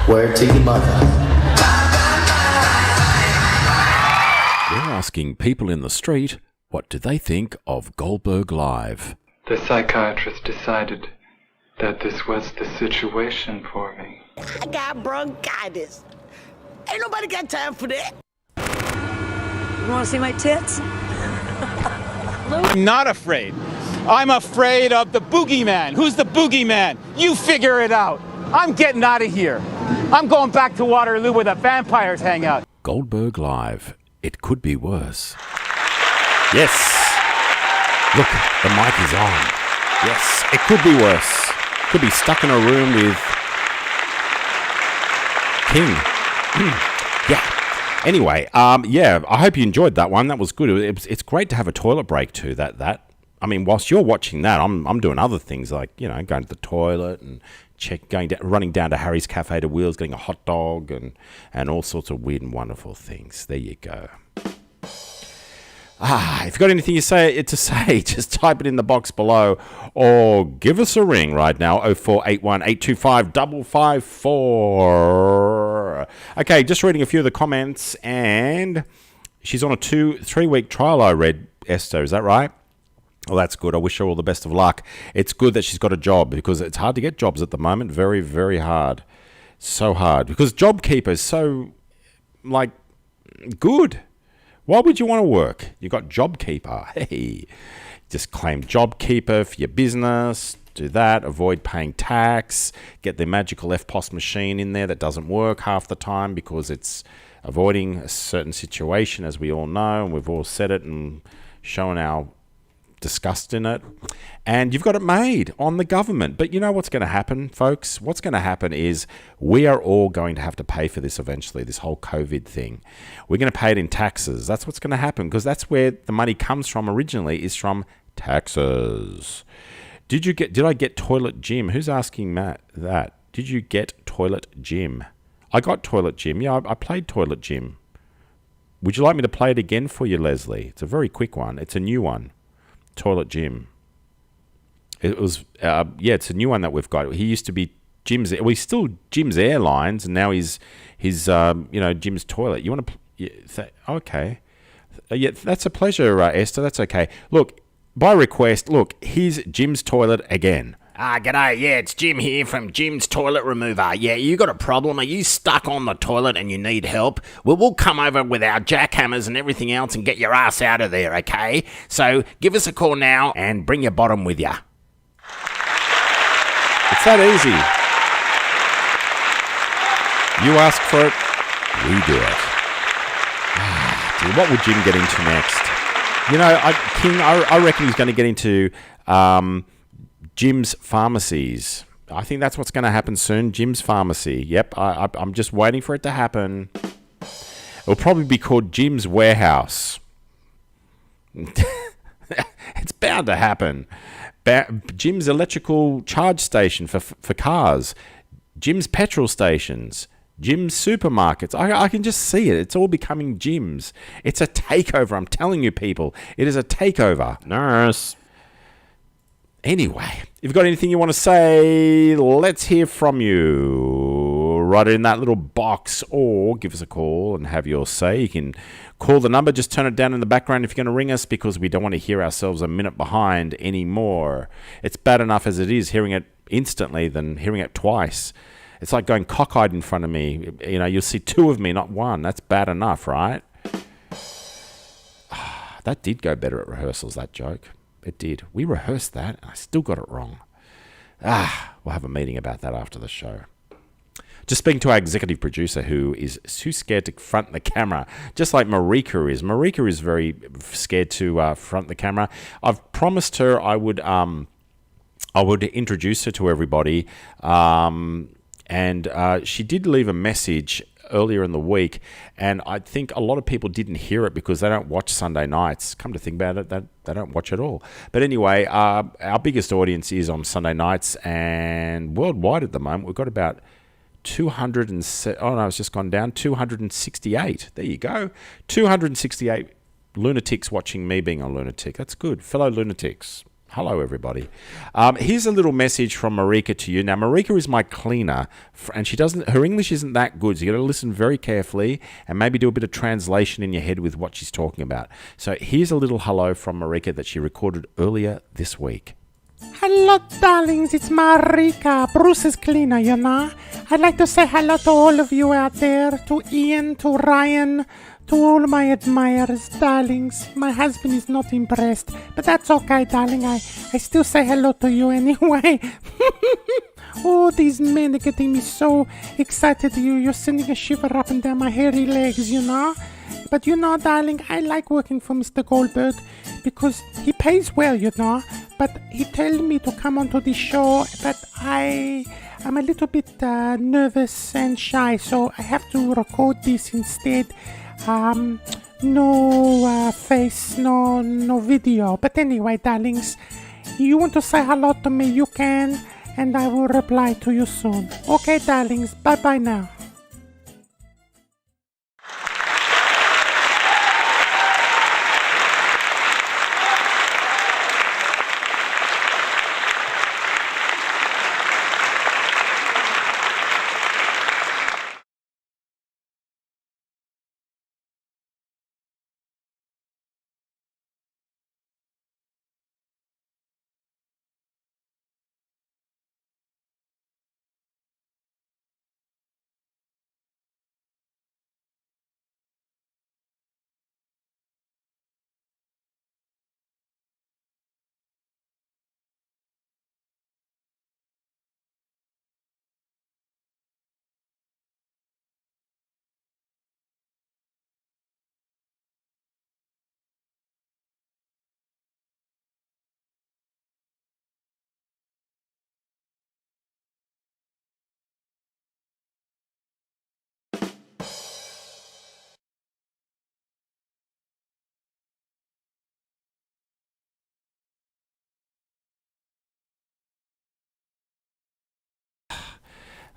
Word to your mother. We're asking people in the street, what do they think of Goldberg Live? The psychiatrist decided that this was the situation for me. I got bronchitis. Ain't nobody got time for that. You want to see my tits? I'm not afraid. I'm afraid of the boogeyman. Who's the boogeyman? You figure it out. I'm getting out of here. I'm going back to Waterloo where the vampires hang out. Goldberg Live. It could be worse. Yes. Look, the mic is on. Yes, it could be worse. Could be stuck in a room with King. Yeah. Anyway, I hope you enjoyed that one. That was good. It's great to have a toilet break too. That. I mean, whilst you're watching that, I'm doing other things like, going to the toilet and running down to Harry's Cafe to Wheels, getting a hot dog and all sorts of weird and wonderful things. There you go. If you've got anything to say, just type it in the box below or give us a ring right now, 0481 825 554. Okay, just reading a few of the comments, and she's on a 3 week trial, I read, Esther, is that right? Well, that's good. I wish her all the best of luck. It's good that she's got a job because it's hard to get jobs at the moment. Very, very hard. So hard. Because JobKeeper is so, like, good. Why would you want to work? You got JobKeeper. Hey, just claim JobKeeper for your business. Do that. Avoid paying tax. Get the magical FPOS machine in there that doesn't work half the time because it's avoiding a certain situation, as we all know, and we've all said it and shown our disgust in it. And you've got it made on the government. But you know what's going to happen, folks? What's going to happen is we are all going to have to pay for this eventually, this whole COVID thing. We're going to pay it in taxes. That's what's going to happen because that's where the money comes from originally, is from taxes. Did I get Toilet Jim? Who's asking Matt that? Did you get Toilet Jim? I got Toilet Jim. Yeah, I played Toilet Jim. Would you like me to play it again for you, Leslie? It's a very quick one. It's a new one. Toilet Jim. It was, it's a new one that we've got. He used to be Jim's. Well, he's still Jim's Airlines, and now he's Jim's Toilet. You want to? Okay. Yeah, that's a pleasure, Esther. That's okay. Look, by request. Look, here's Jim's Toilet again. G'day, yeah, it's Jim here from Jim's Toilet Remover. Yeah, you got a problem? Are you stuck on the toilet and you need help? Well, we'll come over with our jackhammers and everything else and get your ass out of there, okay? So give us a call now and bring your bottom with you. It's that easy. You ask for it, we do it. Dude, what would Jim get into next? You know, I reckon he's going to get into Jim's Pharmacies. I think that's what's going to happen soon. Jim's Pharmacy. Yep, I'm just waiting for it to happen. It'll probably be called Jim's Warehouse. It's bound to happen. Jim's Electrical Charge Station for cars. Jim's Petrol Stations. Jim's Supermarkets. I can just see it. It's all becoming Jim's. It's a takeover. I'm telling you, people. It is a takeover. Nurse. Anyway, if you've got anything you want to say, let's hear from you. Write it in that little box or give us a call and have your say. You can call the number. Just turn it down in the background if you're going to ring us because we don't want to hear ourselves a minute behind anymore. It's bad enough as it is hearing it instantly than hearing it twice. It's like going cockeyed in front of me. You know, you'll see two of me, not one. That's bad enough, right? That did go better at rehearsals, that joke. It did. We rehearsed that, and I still got it wrong. We'll have a meeting about that after the show. Just speaking to our executive producer, who is too scared to front the camera, just like Marika is. Marika is very scared to front the camera. I've promised her I would introduce her to everybody, and she did leave a message earlier in the week, and I think a lot of people didn't hear it because they don't watch Sunday nights. Come to think about it, they don't watch at all. But anyway, our biggest audience is on Sunday nights, and worldwide at the moment, we've got about 268. There you go. 268 lunatics watching me being a lunatic. That's good. Fellow lunatics. Hello, everybody. Here's a little message from Marika to you. Now, Marika is my cleaner, and her English isn't that good, so you got to listen very carefully and maybe do a bit of translation in your head with what she's talking about. So here's a little hello from Marika that she recorded earlier this week. Hello, darlings. It's Marika, Bruce's cleaner, you know. I'd like to say hello to all of you out there, to Ian, to Ryan, to all my admirers, darlings. My husband is not impressed, but that's okay, darling. I still say hello to you anyway. Oh, these men are getting me so excited. You're sending a shiver up and down my hairy legs, you know. But you know, darling, I like working for Mr. Goldberg because he pays well, you know. But he told me to come onto the show, but I'm a little bit nervous and shy, so I have to record this instead. No face, no video. But anyway, darlings, you want to say hello to me, you can, and I will reply to you soon. Okay, darlings, bye-bye now.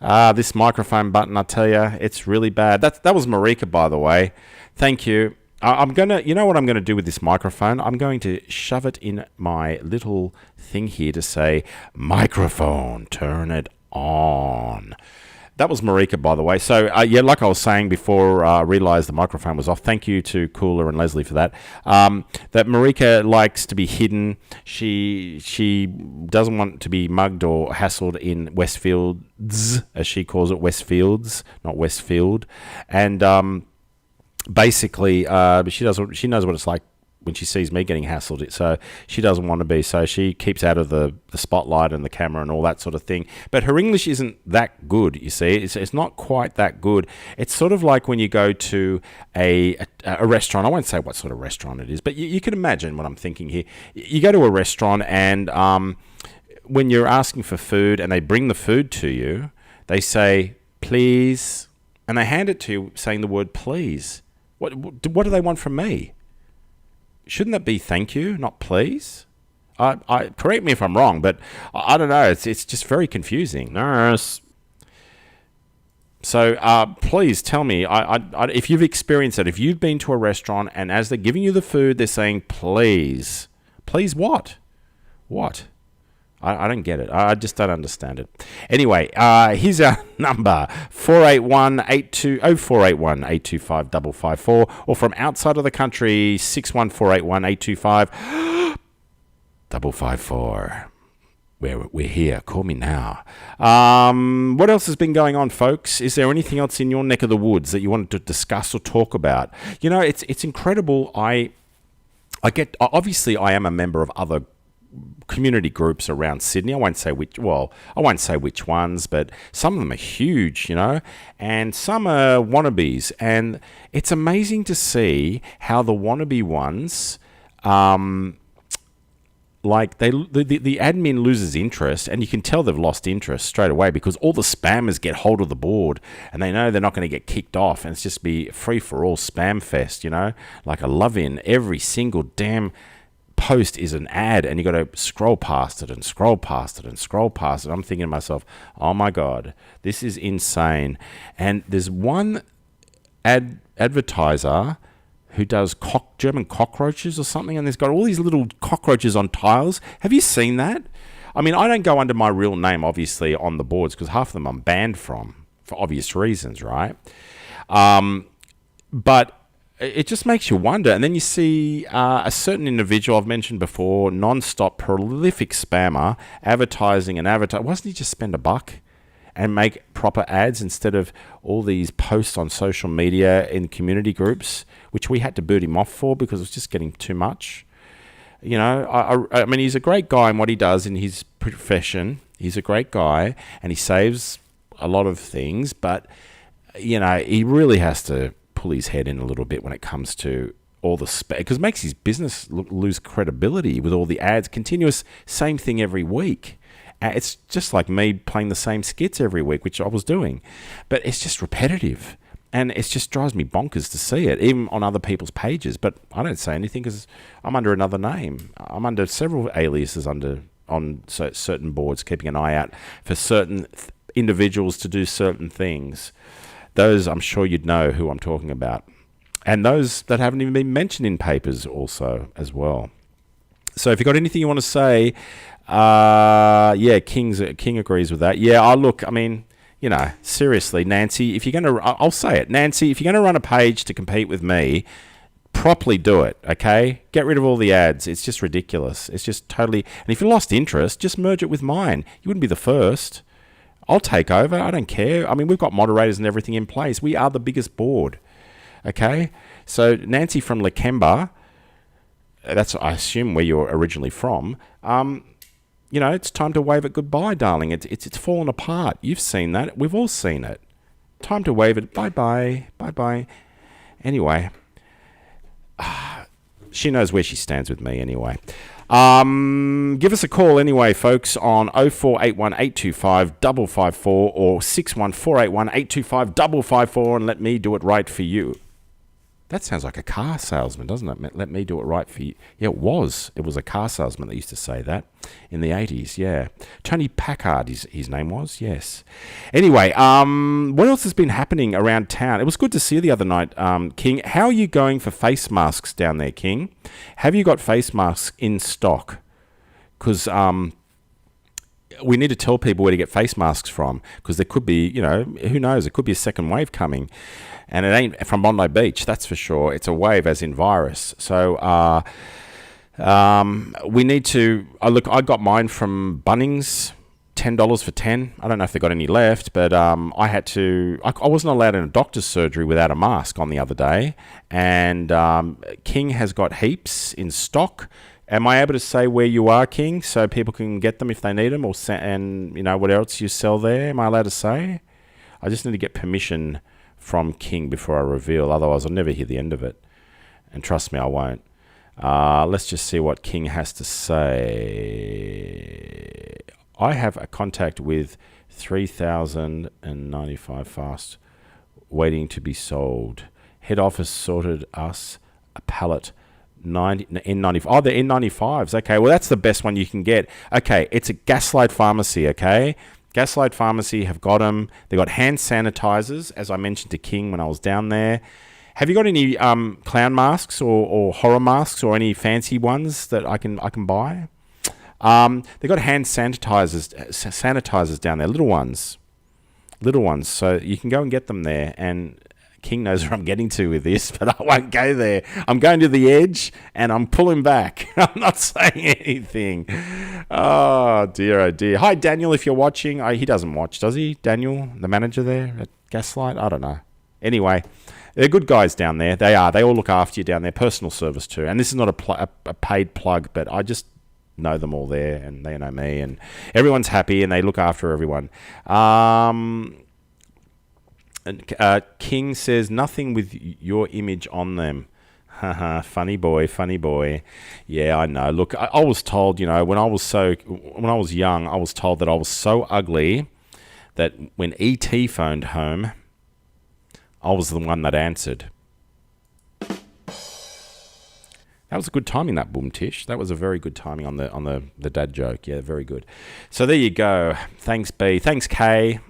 This microphone button, I tell you, it's really bad. That was Marika, by the way. Thank you. I'm gonna, you know what I'm gonna do with this microphone? I'm going to shove it in my little thing here to say, microphone, turn it on. That was Marika, by the way. So, yeah, like I was saying before I realised the microphone was off, thank you to Cooler and Leslie for that. That Marika likes to be hidden. She doesn't want to be mugged or hassled in Westfields, as she calls it, Westfields, not Westfield. And basically, she knows what it's like when she sees me getting hassled, so she doesn't want to be. So she keeps out of the spotlight and the camera and all that sort of thing. But her English isn't that good, you see. It's not quite that good. It's sort of like when you go to a restaurant. I won't say what sort of restaurant it is, but you can imagine what I'm thinking here. You go to a restaurant and when you're asking for food and they bring the food to you, they say, please, and they hand it to you saying the word please. What do they want from me? Shouldn't that be thank you, not please? I correct me if I'm wrong, but I don't know. It's just very confusing. Nurse. So please tell me if you've experienced it. If you've been to a restaurant and as they're giving you the food, they're saying please. Please what? What? I don't get it. I just don't understand it. Anyway, here's our number, 481-825-554, or from outside of the country, 61481-825-554. We're here. Call me now. What else has been going on, folks? Is there anything else in your neck of the woods that you wanted to discuss or talk about? You know, it's incredible. Obviously, I am a member of other community groups around Sydney. I won't say which ones, but some of them are huge, you know, and some are wannabes. And it's amazing to see how the wannabe ones, like the admin loses interest, and you can tell they've lost interest straight away because all the spammers get hold of the board and they know they're not going to get kicked off, and it's just be free for all spam fest, you know, like a love-in. Every single damn post is an ad, and you got to scroll past it and scroll past it and scroll past it. I'm thinking to myself, oh my God, this is insane. And there's one advertiser who does German cockroaches or something, and there's got all these little cockroaches on tiles. Have you seen that? I mean, I don't go under my real name, obviously, on the boards because half of them I'm banned from for obvious reasons, right? But it just makes you wonder. And then you see a certain individual I've mentioned before, non-stop, prolific spammer, advertising and advertising. Wasn't he just spend $1 and make proper ads instead of all these posts on social media in community groups, which we had to boot him off for because it was just getting too much? You know, I mean, he's a great guy in what he does in his profession. He's a great guy and he saves a lot of things, but, you know, he really has to pull his head in a little bit when it comes to all the because it makes his business lose credibility with all the ads, continuous same thing every week. It's just like me playing the same skits every week, which I was doing, but it's just repetitive, and it just drives me bonkers to see it, even on other people's pages. But I don't say anything because I'm under another name. I'm under several aliases on certain boards, keeping an eye out for certain individuals to do certain things. Those, I'm sure you'd know who I'm talking about. And those that haven't even been mentioned in papers also as well. So if you've got anything you want to say, yeah, King agrees with that. Yeah, look, I mean, you know, seriously, Nancy, if you're going to, I'll say it, Nancy, if you're going to run a page to compete with me, properly do it, okay? Get rid of all the ads. It's just ridiculous. It's just totally, and if you lost interest, just merge it with mine. You wouldn't be the first. I'll take over. I don't care. I mean, we've got moderators and everything in place. We are the biggest board. Okay? So, Nancy from Lakemba, that's, I assume, where you're originally from. You know, it's time to wave it goodbye, darling. It's fallen apart. You've seen that. We've all seen it. Time to wave it bye-bye. Bye-bye. Anyway, she knows where she stands with me anyway. Give us a call anyway, folks, on 0481 825 554 or 61481 825 554 and let me do it right for you. That sounds like a car salesman, doesn't it? Let me do it right for you. Yeah, it was. It was a car salesman that used to say that in the 80s, yeah. Tony Packard, his name was, yes. Anyway, what else has been happening around town? It was good to see you the other night, King. How are you going for face masks down there, King? Have you got face masks in stock? Because we need to tell people where to get face masks from, because there could be, who knows, it could be a second wave coming. And it ain't from Bondi Beach, that's for sure. It's a wave as in virus. So we need to... look, I got mine from Bunnings, $10 for 10. I don't know if they got any left, but I had to... I wasn't allowed in a doctor's surgery without a mask on the other day. And King has got heaps in stock. Am I able to say where you are, King, so people can get them if they need them? And what else you sell there? Am I allowed to say? I just need to get permission from King before I reveal, otherwise I'll never hear the end of it, and trust me, I won't. Let's just see what King has to say. I have a contact with 3,095 fast waiting to be sold. Head office sorted us a pallet N95. Oh, they're N95s. Okay, well that's the best one you can get. Okay, it's a Gaslight Pharmacy, okay? Gaslight Pharmacy have got them. They got hand sanitizers, as I mentioned to King when I was down there. Have you got any clown masks or horror masks or any fancy ones that I can buy? They got hand sanitizers down there, little ones. So you can go and get them there. And King knows where I'm getting to with this, but I won't go there. I'm going to the edge and I'm pulling back. I'm not saying anything. Oh dear. Hi Daniel, if you're watching. He doesn't watch, does he? Daniel, the manager there at Gaslight? I don't know. Anyway, they're good guys down there. They are. They all look after you down there. Personal service too. And this is not a paid plug, but I just know them all there and they know me and everyone's happy and they look after everyone. King says, nothing with your image on them. Haha, funny boy. Yeah, I know. Look, I was told, when I was young, I was told that I was so ugly that when E.T. phoned home, I was the one that answered. That was a good timing, that Boom Tish. That was a very good timing on the dad joke. Yeah, very good. So there you go. Thanks, B. Thanks, K.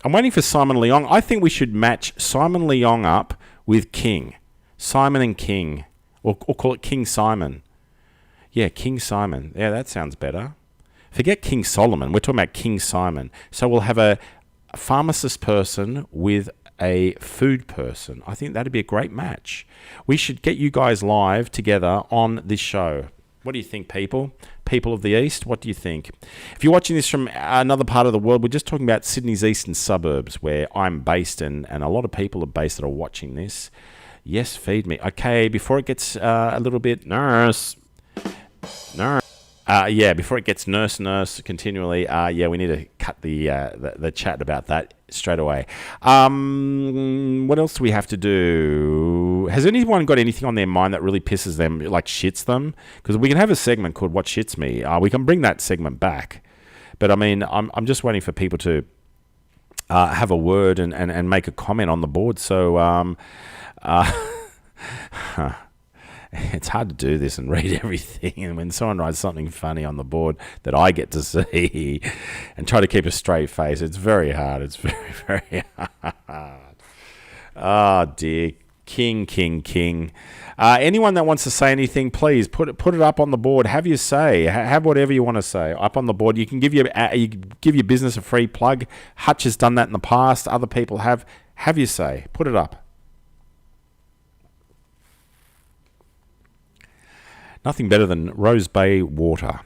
I'm waiting for Simon Leong. I think we should match Simon Leong up with King. Simon and King. Or call it King Simon. Yeah, King Simon. Yeah, that sounds better. Forget King Solomon. We're talking about King Simon. So we'll have a pharmacist person with a food person. I think that'd be a great match. We should get you guys live together on this show. What do you think, people? People of the East, what do you think? If you're watching this from another part of the world, we're just talking about Sydney's eastern suburbs where I'm based and a lot of people are based that are watching this. Yes, feed me. Okay, before it gets a little bit nurse. Before it gets nurse continually, we need to cut the chat about that straight away. What else do we have to do? Has anyone got anything on their mind that really pisses them, like shits them? Because we can have a segment called What Shits Me. We can bring that segment back. But I mean, I'm just waiting for people to have a word and make a comment on the board. So it's hard to do this and read everything, and when someone writes something funny on the board that I get to see and try to keep a straight face, it's very hard. It's very, very hard. Oh dear. King. Anyone that wants to say anything, please put it up on the board. Have your say. Have whatever you want to say up on the board. You can give your business a free plug. Hutch has done that in the past. Other people have. Have your say. Put it up. Nothing better than Rose Bay water.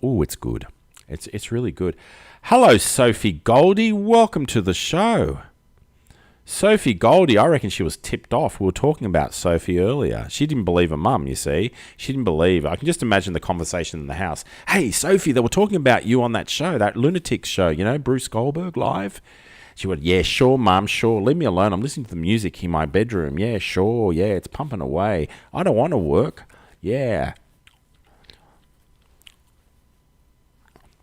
Ooh, it's good. It's really good. Hello, Sophie Goldie. Welcome to the show. Sophie Goldie, I reckon she was tipped off. We were talking about Sophie earlier. She didn't believe her mum, you see. She didn't believe. I can just imagine the conversation in the house. Hey, Sophie, they were talking about you on that show, that lunatic show, Bruce Goldberg live. She went, yeah, sure, Mum, sure. Leave me alone. I'm listening to the music in my bedroom. Yeah, sure. Yeah, it's pumping away. I don't want to work. Yeah.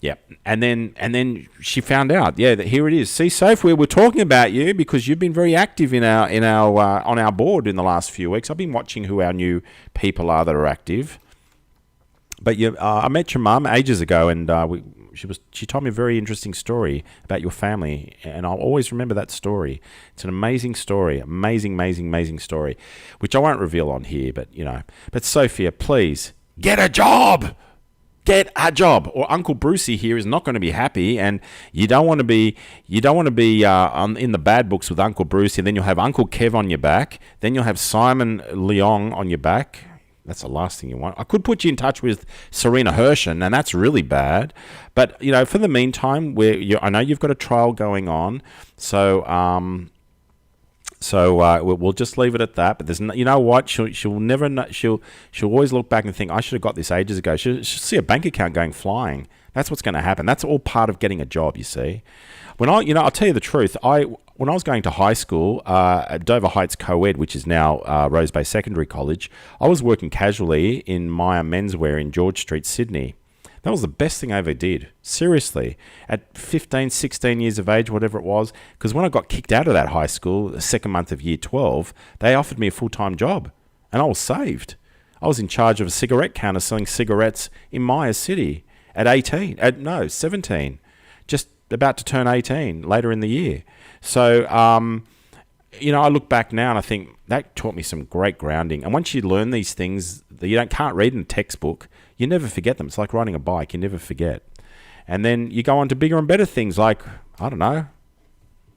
Yeah, and then she found out. Yeah, that here it is. See, Soph, we were talking about you because you've been very active in our on our board in the last few weeks. I've been watching who our new people are that are active. But I met your mum ages ago, and she told me a very interesting story about your family, and I'll always remember that story. It's an amazing story, amazing story, which I won't reveal on here. But but Sophia, please get a job. Get a job, or Uncle Brucey here is not going to be happy, and you don't want to be in the bad books with Uncle Brucey. Then you'll have Uncle Kev on your back. Then you'll have Simon Leong on your back. That's the last thing you want. I could put you in touch with Serena Hershon, and that's really bad. But for the meantime, I know you've got a trial going on, so we'll just leave it at that. But there's you know what? She'll never know. She'll always look back and think, I should have got this ages ago. She'll see a bank account going flying. That's what's going to happen. That's all part of getting a job. You see, when I'll tell you the truth. When I was going to high school at Dover Heights Co-Ed, which is now Rose Bay Secondary College, I was working casually in Myer Menswear in George Street, Sydney. That was the best thing I ever did. Seriously. At 15, 16 years of age, whatever it was, because when I got kicked out of that high school, the second month of year 12, they offered me a full-time job, and I was saved. I was in charge of a cigarette counter selling cigarettes in Myer City at 17, just about to turn 18 later in the year. So, I look back now and I think that taught me some great grounding. And once you learn these things that you can't read in a textbook, you never forget them. It's like riding a bike. You never forget. And then you go on to bigger and better things like, I don't know,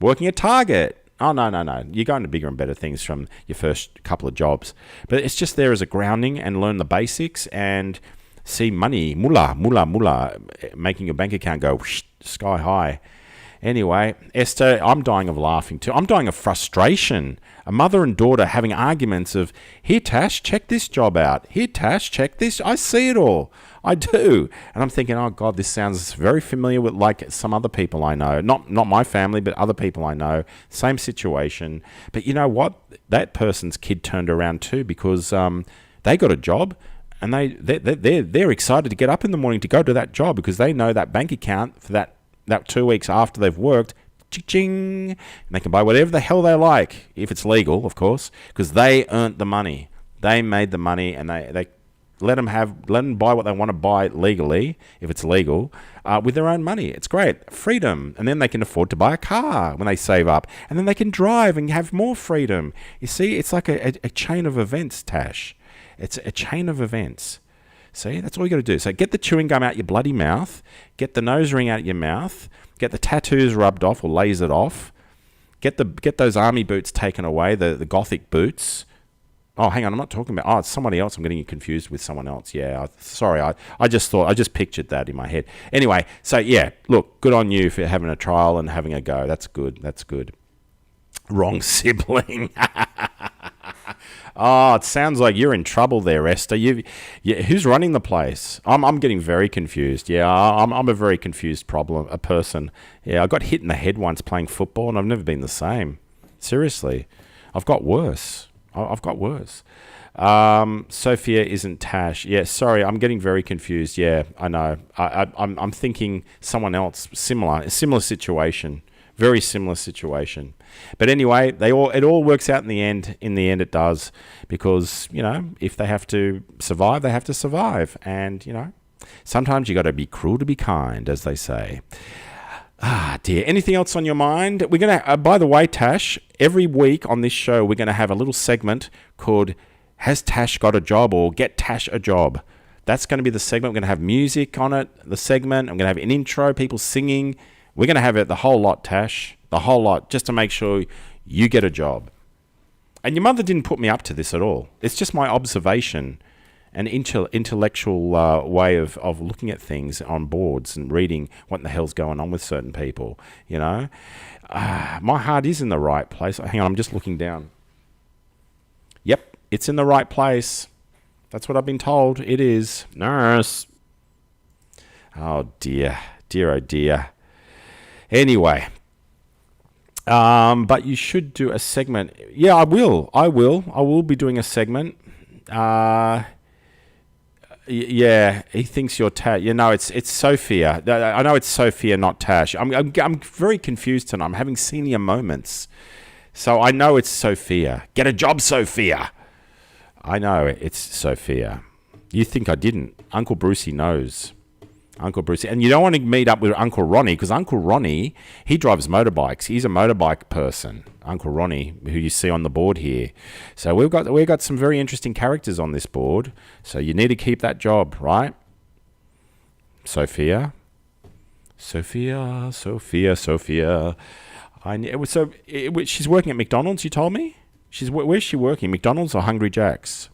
working at Target. Oh, no. You go into bigger and better things from your first couple of jobs. But it's just there as a grounding and learn the basics and see money, mullah, making your bank account go whoosh, sky high. Anyway, Esther, I'm dying of laughing too. I'm dying of frustration. A mother and daughter having arguments of, here, Tash, check this job out. Here, Tash, check this. I see it all. I do. And I'm thinking, oh, God, this sounds very familiar with like some other people I know. Not my family, but other people I know. Same situation. But you know what? That person's kid turned around too because they got a job. And they're excited to get up in the morning to go to that job because they know that bank account for that 2 weeks after they've worked, ching, and they can buy whatever the hell they like, if it's legal, of course, because they earned the money. They made the money, and they let them buy what they want to buy legally, if it's legal, with their own money. It's great. Freedom. And then they can afford to buy a car when they save up. And then they can drive and have more freedom. You see, it's like a chain of events, Tash. It's a chain of events. See, that's all you got to do. So get the chewing gum out your bloody mouth, get the nose ring out your mouth, get the tattoos rubbed off or lasered off, get those army boots taken away, the gothic boots. Oh, hang on, I'm not talking about. Oh, it's somebody else. I'm getting you confused with someone else. Yeah, sorry. I just pictured that in my head. Anyway, so yeah, look, good on you for having a trial and having a go. That's good. That's good. Wrong sibling. Oh, it sounds like you're in trouble there, Esther. Who's running the place? I'm getting very confused. Yeah, I'm a very confused person. Yeah, I got hit in the head once playing football, and I've never been the same. Seriously, I've got worse. Sophia isn't Tash. Yeah, sorry, I'm getting very confused. Yeah, I know. I'm thinking someone else, a similar situation. Very similar situation. But anyway, it all works out in the end. In the end, it does. Because, if they have to survive, they have to survive. And, sometimes you got to be cruel to be kind, as they say. Ah, dear. Anything else on your mind? We're going to, by the way, Tash, every week on this show, we're going to have a little segment called Has Tash Got a Job? Or Get Tash a Job. That's going to be the segment. We're going to have music on it, the segment. I'm going to have an intro, people singing. We're going to have it the whole lot, Tash. The whole lot, just to make sure you get a job. And your mother didn't put me up to this at all. It's just my observation and intellectual way of looking at things on boards and reading what the hell's going on with certain people, My heart is in the right place. Hang on, I'm just looking down. Yep, it's in the right place. That's what I've been told. It is. Nurse. Oh, dear. Dear, oh, dear. Anyway, but you should do a segment. Yeah, I will be doing a segment. Yeah, he thinks you're Tash. You know, it's Sophia. I know it's Sophia, not Tash. I'm very confused tonight. I'm having senior moments. So I know it's Sophia. Get a job, Sophia. I know it's Sophia. You think I didn't. Uncle Brucey knows. Uncle Brucey. And you don't want to meet up with Uncle Ronnie, because Uncle Ronnie, he drives motorbikes. He's a motorbike person. Uncle Ronnie, who you see on the board here. So we've got some very interesting characters on this board. So you need to keep that job, right? Sophia. Sophia. She's working at McDonald's, you told me? Where's she working? McDonald's or Hungry Jack's?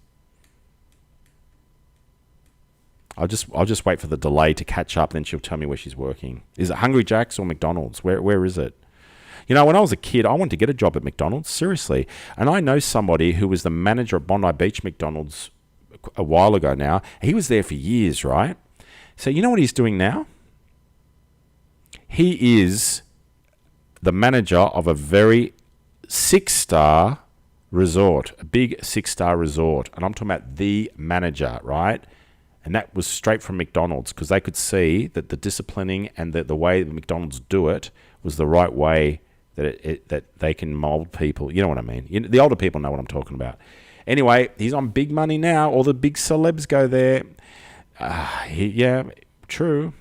I'll just wait for the delay to catch up, then she'll tell me where she's working. Is it Hungry Jack's or McDonald's? Where is it? You know, when I was a kid, I wanted to get a job at McDonald's, seriously. And I know somebody who was the manager at Bondi Beach McDonald's a while ago now. He was there for years, right? So you know what he's doing now? He is the manager of a very 6-star resort, a big 6-star resort. And I'm talking about the manager, right? And that was straight from McDonald's, because they could see that the disciplining and the way that McDonald's do it was the right way that they can mold people. You know what I mean? The older people know what I'm talking about. Anyway, he's on big money now. All the big celebs go there. Yeah, true.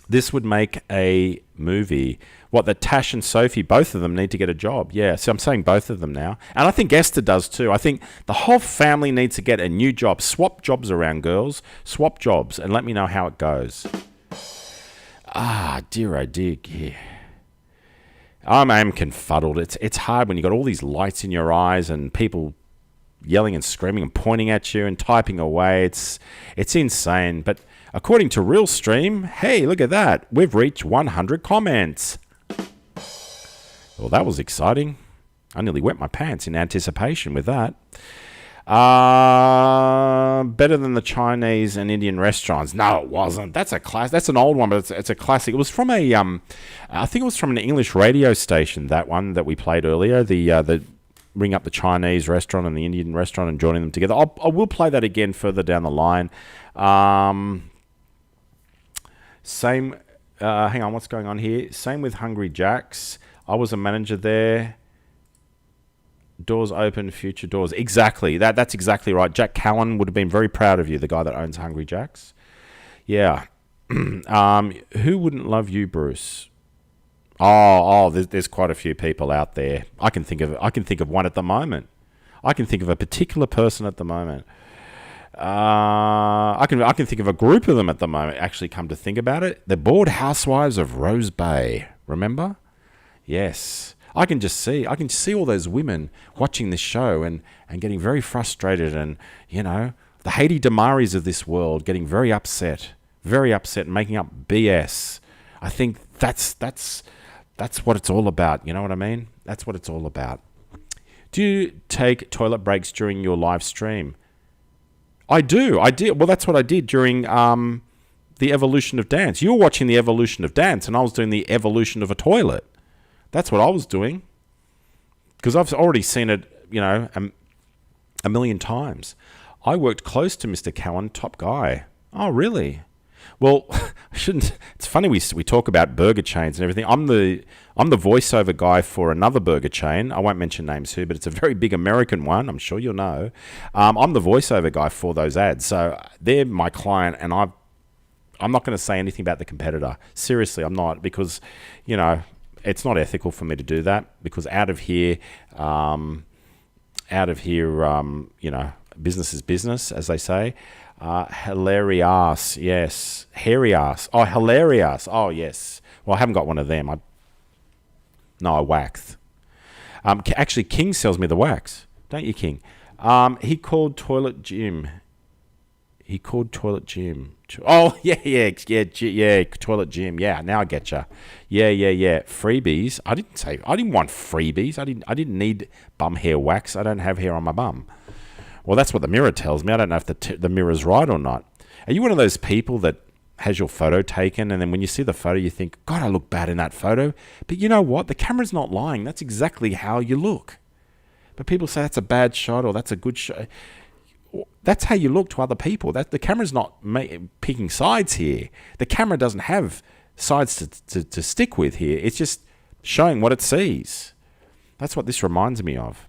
This would make a movie. What, that Tash and Sophie, both of them need to get a job. Yeah, so I'm saying both of them now. And I think Esther does too. I think the whole family needs to get a new job. Swap jobs around, girls. Swap jobs and let me know how it goes. Dear, oh dear. Yeah. I'm confuddled. It's hard when you got all these lights in your eyes and people yelling and screaming and pointing at you and typing away. It's insane. But according to Realstream, hey, look at that. We've reached 100 comments. Well, that was exciting. I nearly wet my pants in anticipation with that. Better than the Chinese and Indian restaurants. No, it wasn't. That's a class. That's an old one, but it's a classic. It was from I think it was from an English radio station. That one that we played earlier. The ring up the Chinese restaurant and the Indian restaurant and joining them together. I will play that again further down the line. Same. Hang on, what's going on here? Same with Hungry Jack's. I was a manager there. Doors open, future doors. Exactly. That's exactly right. Jack Cowan would have been very proud of you, the guy that owns Hungry Jack's. Yeah. Who wouldn't love you, Bruce? There's quite a few people out there. I can think of one at the moment. I can think of a particular person at the moment. I can think of a group of them at the moment. Actually, come to think about it, the Bored Housewives of Rose Bay. Remember? Yes. I can see all those women watching this show and getting very frustrated, and you know, the Haiti Damaris of this world getting very upset, and making up BS. I think that's what it's all about. You know what I mean? That's what it's all about. Do you take toilet breaks during your live stream? I do. I did. Well, that's what I did during the evolution of dance. You were watching the evolution of dance, and I was doing the evolution of a toilet. That's what I was doing, because I've already seen it, you know, a million times. I worked close to Mr. Cowan, top guy. Oh, really? Well, I shouldn't. It's funny we talk about burger chains and everything. I'm the voiceover guy for another burger chain. I won't mention names who, but it's a very big American one. I'm sure you'll know. I'm the voiceover guy for those ads, so they're my client, and I'm not going to say anything about the competitor. Seriously, I'm not, because you know, it's not ethical for me to do that, because out of here, you know, business is business, as they say. Hilarious, yes. Hairy ass. Oh, hilarious. Oh, yes. Well, I haven't got one of them. I waxed. Actually, King sells me the wax. Don't you, King? He called Toilet Gym. Oh, yeah, Toilet Gym. Yeah, now I get you. Yeah. Freebies. I didn't want freebies. I didn't need bum hair wax. I don't have hair on my bum. Well, that's what the mirror tells me. I don't know if the mirror's right or not. Are you one of those people that has your photo taken, and then when you see the photo, you think, God, I look bad in that photo? But you know what? The camera's not lying. That's exactly how you look. But people say that's a bad shot or that's a good shot. That's how you look to other people. That the camera's not picking sides here. The camera doesn't have sides to stick with here. It's just showing what it sees. That's what this reminds me of.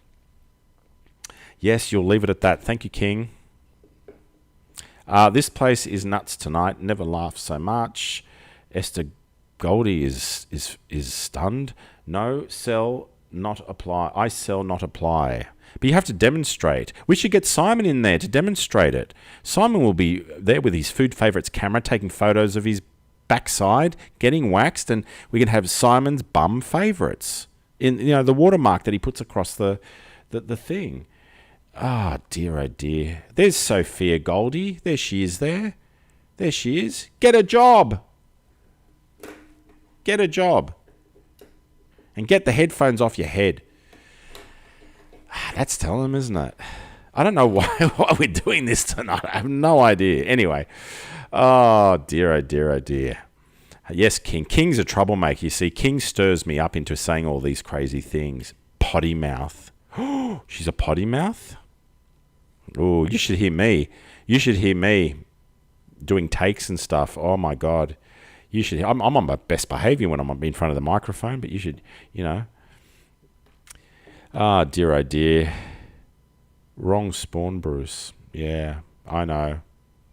Yes, you'll leave it at that. Thank you, King. This place is nuts tonight. Never laughed so much. Esther Goldie is stunned. No, sell, not apply. I sell, not apply. But you have to demonstrate. We should get Simon in there to demonstrate it. Simon will be there with his Food Favourites camera, taking photos of his backside, getting waxed, and we can have Simon's bum favourites in the watermark that he puts across the thing. Ah, dear, oh dear. There's Sophia Goldie. There she is there. There she is. Get a job. Get a job. And get the headphones off your head. That's telling them, isn't it? I don't know why we're doing this tonight. I have no idea. Anyway. Oh, dear, oh dear, oh dear. Yes, King. King's a troublemaker. You see, King stirs me up into saying all these crazy things. Potty mouth. She's a potty mouth? Oh, you should hear me. You should hear me doing takes and stuff. Oh, my God. You should. I'm on my best behaviour when I'm in front of the microphone, but you should, Ah, dear, oh dear. Wrong spawn, Bruce. Yeah, I know.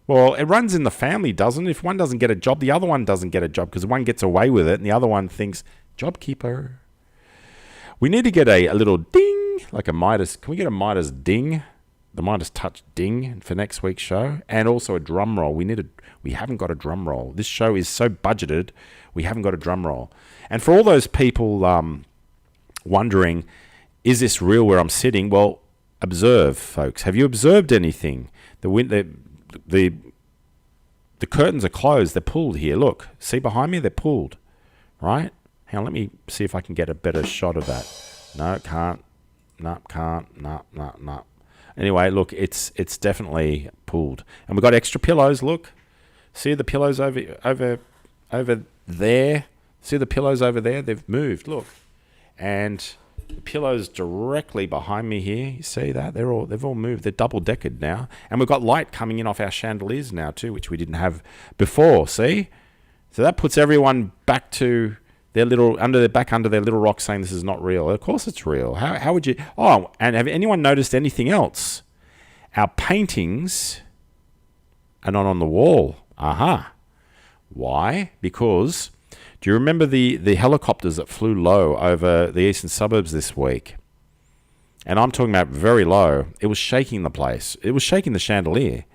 Well, it runs in the family, doesn't it? If one doesn't get a job, the other one doesn't get a job because one gets away with it and the other one thinks, job keeper. We need to get a little ding, like a Midas. Can we get a Midas ding? The Midas touch ding for next week's show. And also a drum roll. We haven't got a drum roll. This show is so budgeted, we haven't got a drum roll. And for all those people wondering, is this real where I'm sitting? Well, observe, folks. Have you observed anything? The curtains are closed. They're pulled here. Look. See behind me? They're pulled. Right? Hang on. Let me see if I can get a better shot of that. No, can't. No, can't. No. Anyway, look. It's definitely pulled. And we've got extra pillows. Look. See the pillows over there? See the pillows over there? They've moved. Look. And the pillows directly behind me here. You see that? They've all moved. They're double-decked now. And we've got light coming in off our chandeliers now too, which we didn't have before. See? So that puts everyone back to their under their little rock saying this is not real. Of course it's real. How would you... Oh, and have anyone noticed anything else? Our paintings are not on the wall. Aha. Why? Because... Do you remember the helicopters that flew low over the eastern suburbs this week? And I'm talking about very low. It was shaking the place. It was shaking the chandelier.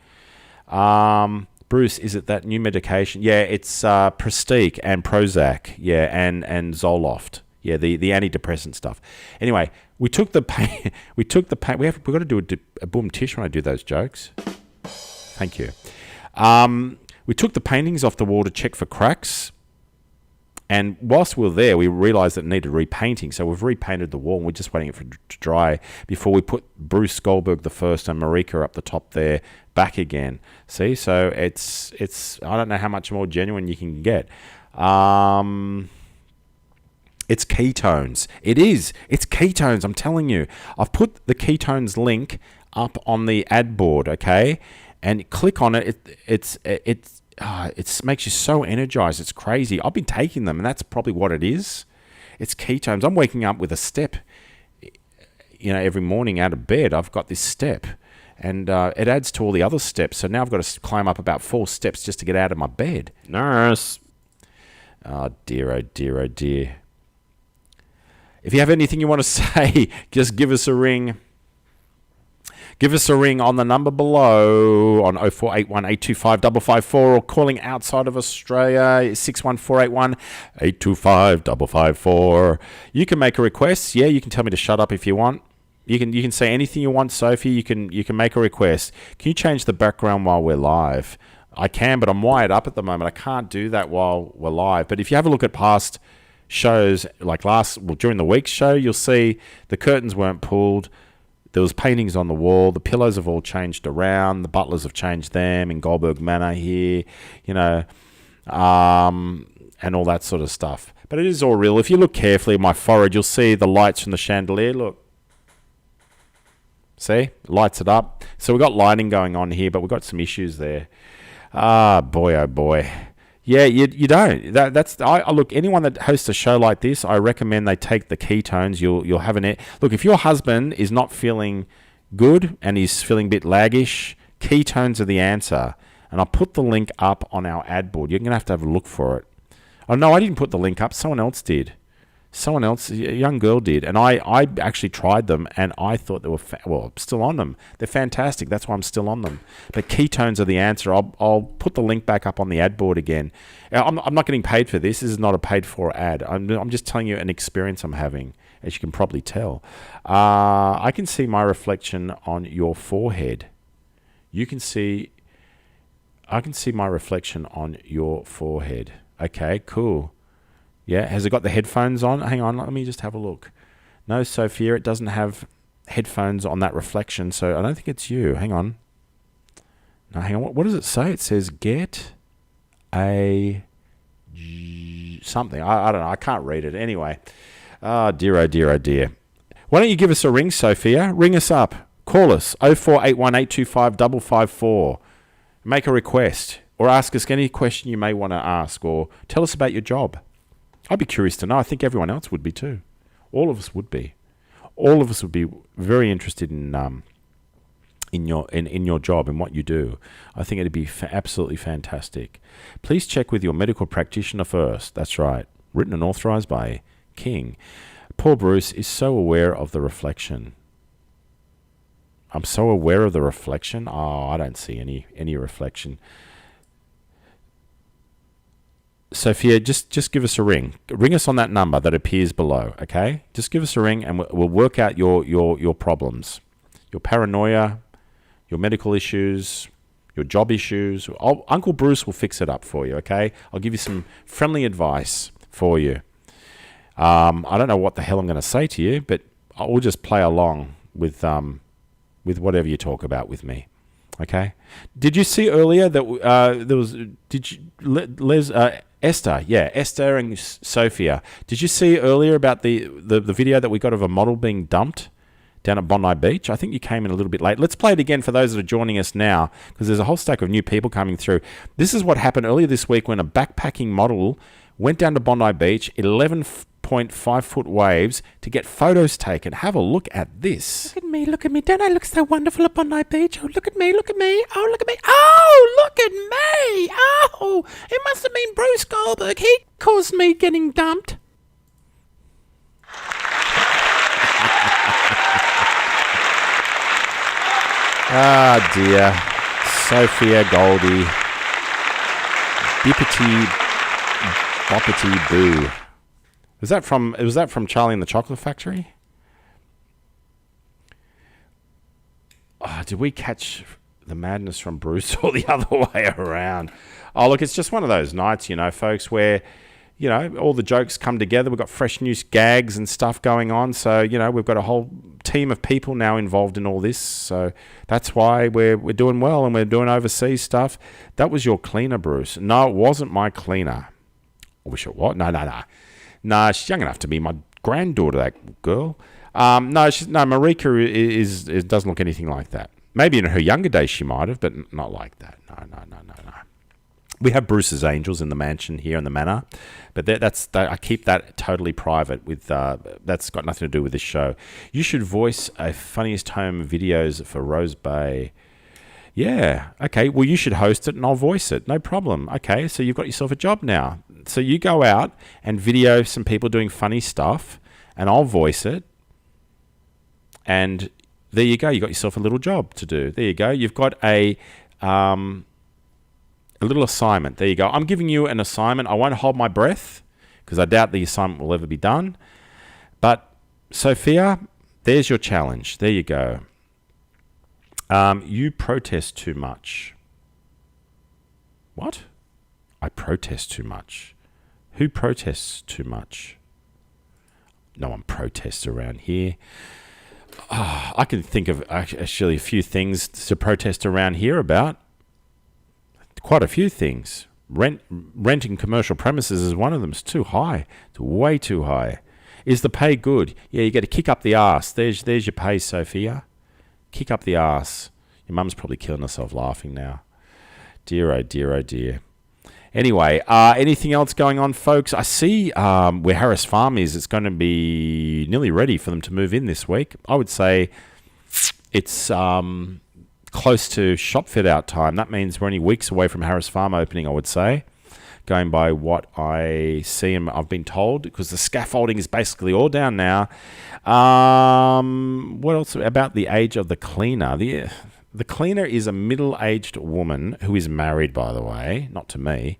Bruce, is it that new medication? Yeah, it's Prestige and Prozac. Yeah, and Zoloft. Yeah, the antidepressant stuff. Anyway, we took the paint. We've got to do a boom tish when I do those jokes. Thank you. We took the paintings off the wall to check for cracks. And whilst we were there, we realised that it needed repainting. So we've repainted the wall and we're just waiting for it to dry before we put Bruce Goldberg the first and Marika up the top there back again. See? So it's I don't know how much more genuine you can get. It's ketones. It is. It's ketones, I'm telling you. I've put the ketones link up on the ad board, okay? And click on it. It makes you so energized. It's crazy. I've been taking them, and that's probably what it is. It's ketones. I'm waking up with a step. Every morning out of bed, I've got this step, and it adds to all the other steps. So now I've got to climb up about 4 steps just to get out of my bed. Nurse. Oh, dear, oh, dear, oh, dear. If you have anything you want to say, just give us a ring. Give us a ring on the number below on 0481 825 554 or calling outside of Australia 61481 825 554. You can make a request. Yeah, you can tell me to shut up if you want. You can say anything you want, Sophie. You can make a request. Can you change the background while we're live? I can, but I'm wired up at the moment. I can't do that while we're live. But if you have a look at past shows, like during the week's show, you'll see the curtains weren't pulled. There was paintings on the wall. The pillows have all changed around. The butlers have changed them in Goldberg Manor here, and all that sort of stuff. But it is all real. If you look carefully at my forehead, you'll see the lights from the chandelier. Look. See? Lights it up. So we've got lighting going on here, but we've got some issues there. Ah, boy, oh boy. Yeah, you don't. I look, anyone that hosts a show like this, I recommend they take the ketones. You'll have look, if your husband is not feeling good and he's feeling a bit laggish, ketones are the answer. And I'll put the link up on our ad board. You're going to have a look for it. Oh, no, I didn't put the link up. Someone else did. Someone else, a young girl did. And I actually tried them, and I thought they were, I'm still on them. They're fantastic. That's why I'm still on them. But ketones are the answer. I'll put the link back up on the ad board again. I'm not getting paid for this. This is not a paid-for ad. I'm just telling you an experience I'm having, as you can probably tell. I can see my reflection on your forehead. I can see my reflection on your forehead. Okay, cool. Yeah, has it got the headphones on? Hang on, let me just have a look. No, Sophia, it doesn't have headphones on that reflection, so I don't think it's you. Hang on. No, hang on. What does it say? It says get a something. I don't know. I can't read it. Anyway. Oh, dear, oh, dear, oh, dear. Why don't you give us a ring, Sophia? Ring us up. Call us, 0481825554. Make a request, or ask us any question you may want to ask, or tell us about your job. I'd be curious to know. I think everyone else would be too. All of us would be. All of us would be very interested in your job and what you do. I think it'd be absolutely fantastic. Please check with your medical practitioner first. That's right. Written and authorized by King. Poor Bruce is so aware of the reflection. I'm so aware of the reflection. Oh, I don't see any reflection. Sophia, just give us a ring. Ring us on that number that appears below, okay? Just give us a ring and we'll work out your problems. Your paranoia, your medical issues, your job issues. Uncle Bruce will fix it up for you, okay? I'll give you some friendly advice for you. I don't know what the hell I'm going to say to you, but we'll just play along with whatever you talk about with me. Okay. Did you see earlier that there was? Did you Esther and Sophia? Did you see earlier about the video that we got of a model being dumped down at Bondi Beach? I think you came in a little bit late. Let's play it again for those that are joining us now, because there's a whole stack of new people coming through. This is what happened earlier this week when a backpacking model went down to Bondi Beach, 11.5-foot waves, to get photos taken. Have a look at this. Look at me, look at me. Don't I look so wonderful up on my beach? Oh, look at me, look at me. Oh, look at me. Oh, look at me. Oh, it must have been Bruce Goldberg. He caused me getting dumped. Ah, dear. Sophia Goldie. Bippity boppity boo. Was that from Charlie and the Chocolate Factory? Oh, did we catch the madness from Bruce or the other way around? Oh, look, it's just one of those nights, folks, where, all the jokes come together. We've got fresh new gags and stuff going on. So, we've got a whole team of people now involved in all this. So that's why we're doing well, and we're doing overseas stuff. That was your cleaner, Bruce. No, it wasn't my cleaner. I wish it was. No. No, she's young enough to be my granddaughter, that girl. Marika is doesn't look anything like that. Maybe in her younger days she might have, but not like that. No. We have Bruce's Angels in the mansion here in the manor, but I keep that totally private. That's got nothing to do with this show. You should voice a funniest home videos for Rose Bay. Yeah, okay. Well, you should host it and I'll voice it. No problem. Okay, so you've got yourself a job now. So you go out and video some people doing funny stuff and I'll voice it. And there you go. You got yourself a little job to do. There you go. You've got a little assignment. There you go. I'm giving you an assignment. I won't hold my breath because I doubt the assignment will ever be done. But Sophia, there's your challenge. There you go. You protest too much. What? I protest too much. Who protests too much? No one protests around here. Oh, I can think of actually a few things to protest around here about. Quite a few things. Renting commercial premises is one of them. It's too high. It's way too high. Is the pay good? Yeah, you got to kick up the arse. There's your pay, Sophia. Kick up the arse. Your mum's probably killing herself laughing now. Dear, oh dear, oh dear. Anyway, anything else going on, folks? I see where Harris Farm is. It's going to be nearly ready for them to move in this week. I would say it's close to shop fit out time. That means we're only weeks away from Harris Farm opening, I would say, going by what I see and I've been told, because the scaffolding is basically all down now. What else about the age of the cleaner? The cleaner is a middle-aged woman who is married, by the way, not to me,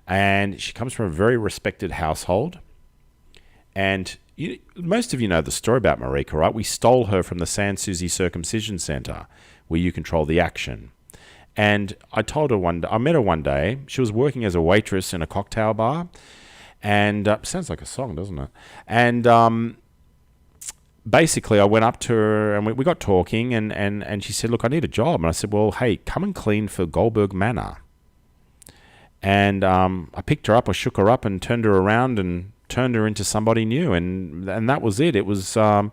and she comes from a very respected household. And most of you know the story about Marika, right? We stole her from the San Susie Circumcision Centre, where you control the action. And I told her I met her one day. She was working as a waitress in a cocktail bar, and sounds like a song, doesn't it? And basically, I went up to her and we got talking, and she said, look, I need a job. And I said, well, hey, come and clean for Goldberg Manor. And I picked her up, I shook her up and turned her around and turned her into somebody new. And that was it. It was a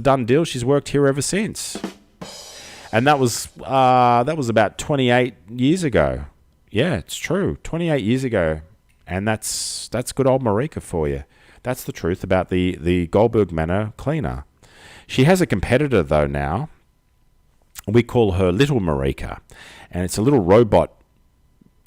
done deal. She's worked here ever since. And that was about 28 years ago. Yeah, it's true. 28 years ago. And that's good old Marika for you. That's the truth about the Goldberg Manor cleaner. She has a competitor, though, now. We call her Little Marika. And it's a little robot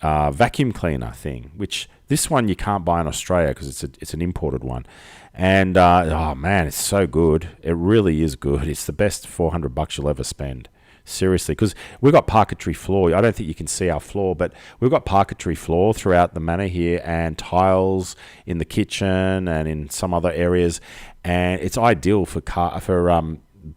vacuum cleaner thing, which this one you can't buy in Australia because it's an imported one. And, oh, man, it's so good. It really is good. It's the best $400 you'll ever spend. Seriously, because we've got parquetry floor. I don't think you can see our floor, but we've got parquetry floor throughout the manor here and tiles in the kitchen and in some other areas. And it's ideal for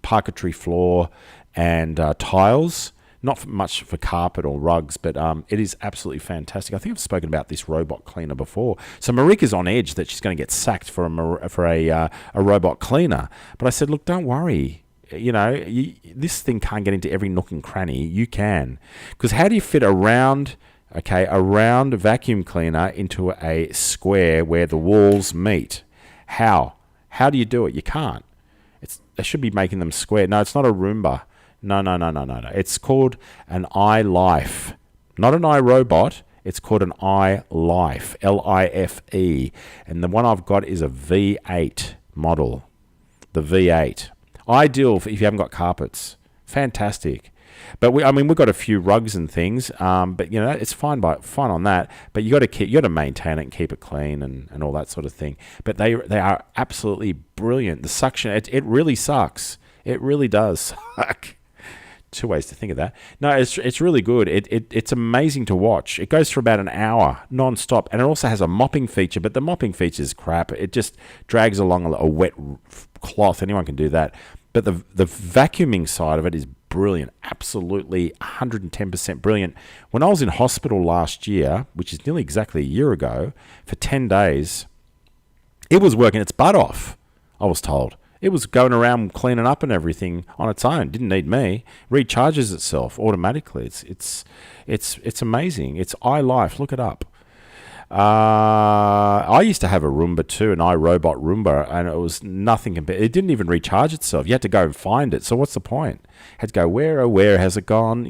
parquetry floor and tiles. Not much for carpet or rugs, but it is absolutely fantastic. I think I've spoken about this robot cleaner before. So Marika's on edge that she's going to get sacked for a robot cleaner. But I said, look, don't worry. This thing can't get into every nook and cranny. You can. Because how do you fit a round vacuum cleaner into a square where the walls meet? How? How do you do it? You can't. They should be making them square. No, it's not a Roomba. No. It's called an iLife. Not an iRobot. It's called an iLife. L-I-F-E. And the one I've got is a V8 model. The V8. Ideal if you haven't got carpets. Fantastic. But we've got a few rugs and things. But it's fine on that. But you got to maintain it and keep it clean and all that sort of thing. But they are absolutely brilliant. The suction, it really sucks. It really does suck. Two ways to think of that. No, it's really good. It's amazing to watch. It goes for about an hour non-stop, and it also has a mopping feature, but the mopping feature is crap. It just drags along a wet cloth. Anyone can do that. But the vacuuming side of it is brilliant. Absolutely 110% brilliant. When I was in hospital last year, which is nearly exactly a year ago, for 10 days, it was working its butt off, I was told. It was going around cleaning up and everything on its own. Didn't need me. Recharges itself automatically. It's amazing. It's iLife. Look it up. I used to have a Roomba too, an iRobot Roomba, and it was nothing compared. It didn't even recharge itself. You had to go and find it. So what's the point? Had to go, where has it gone?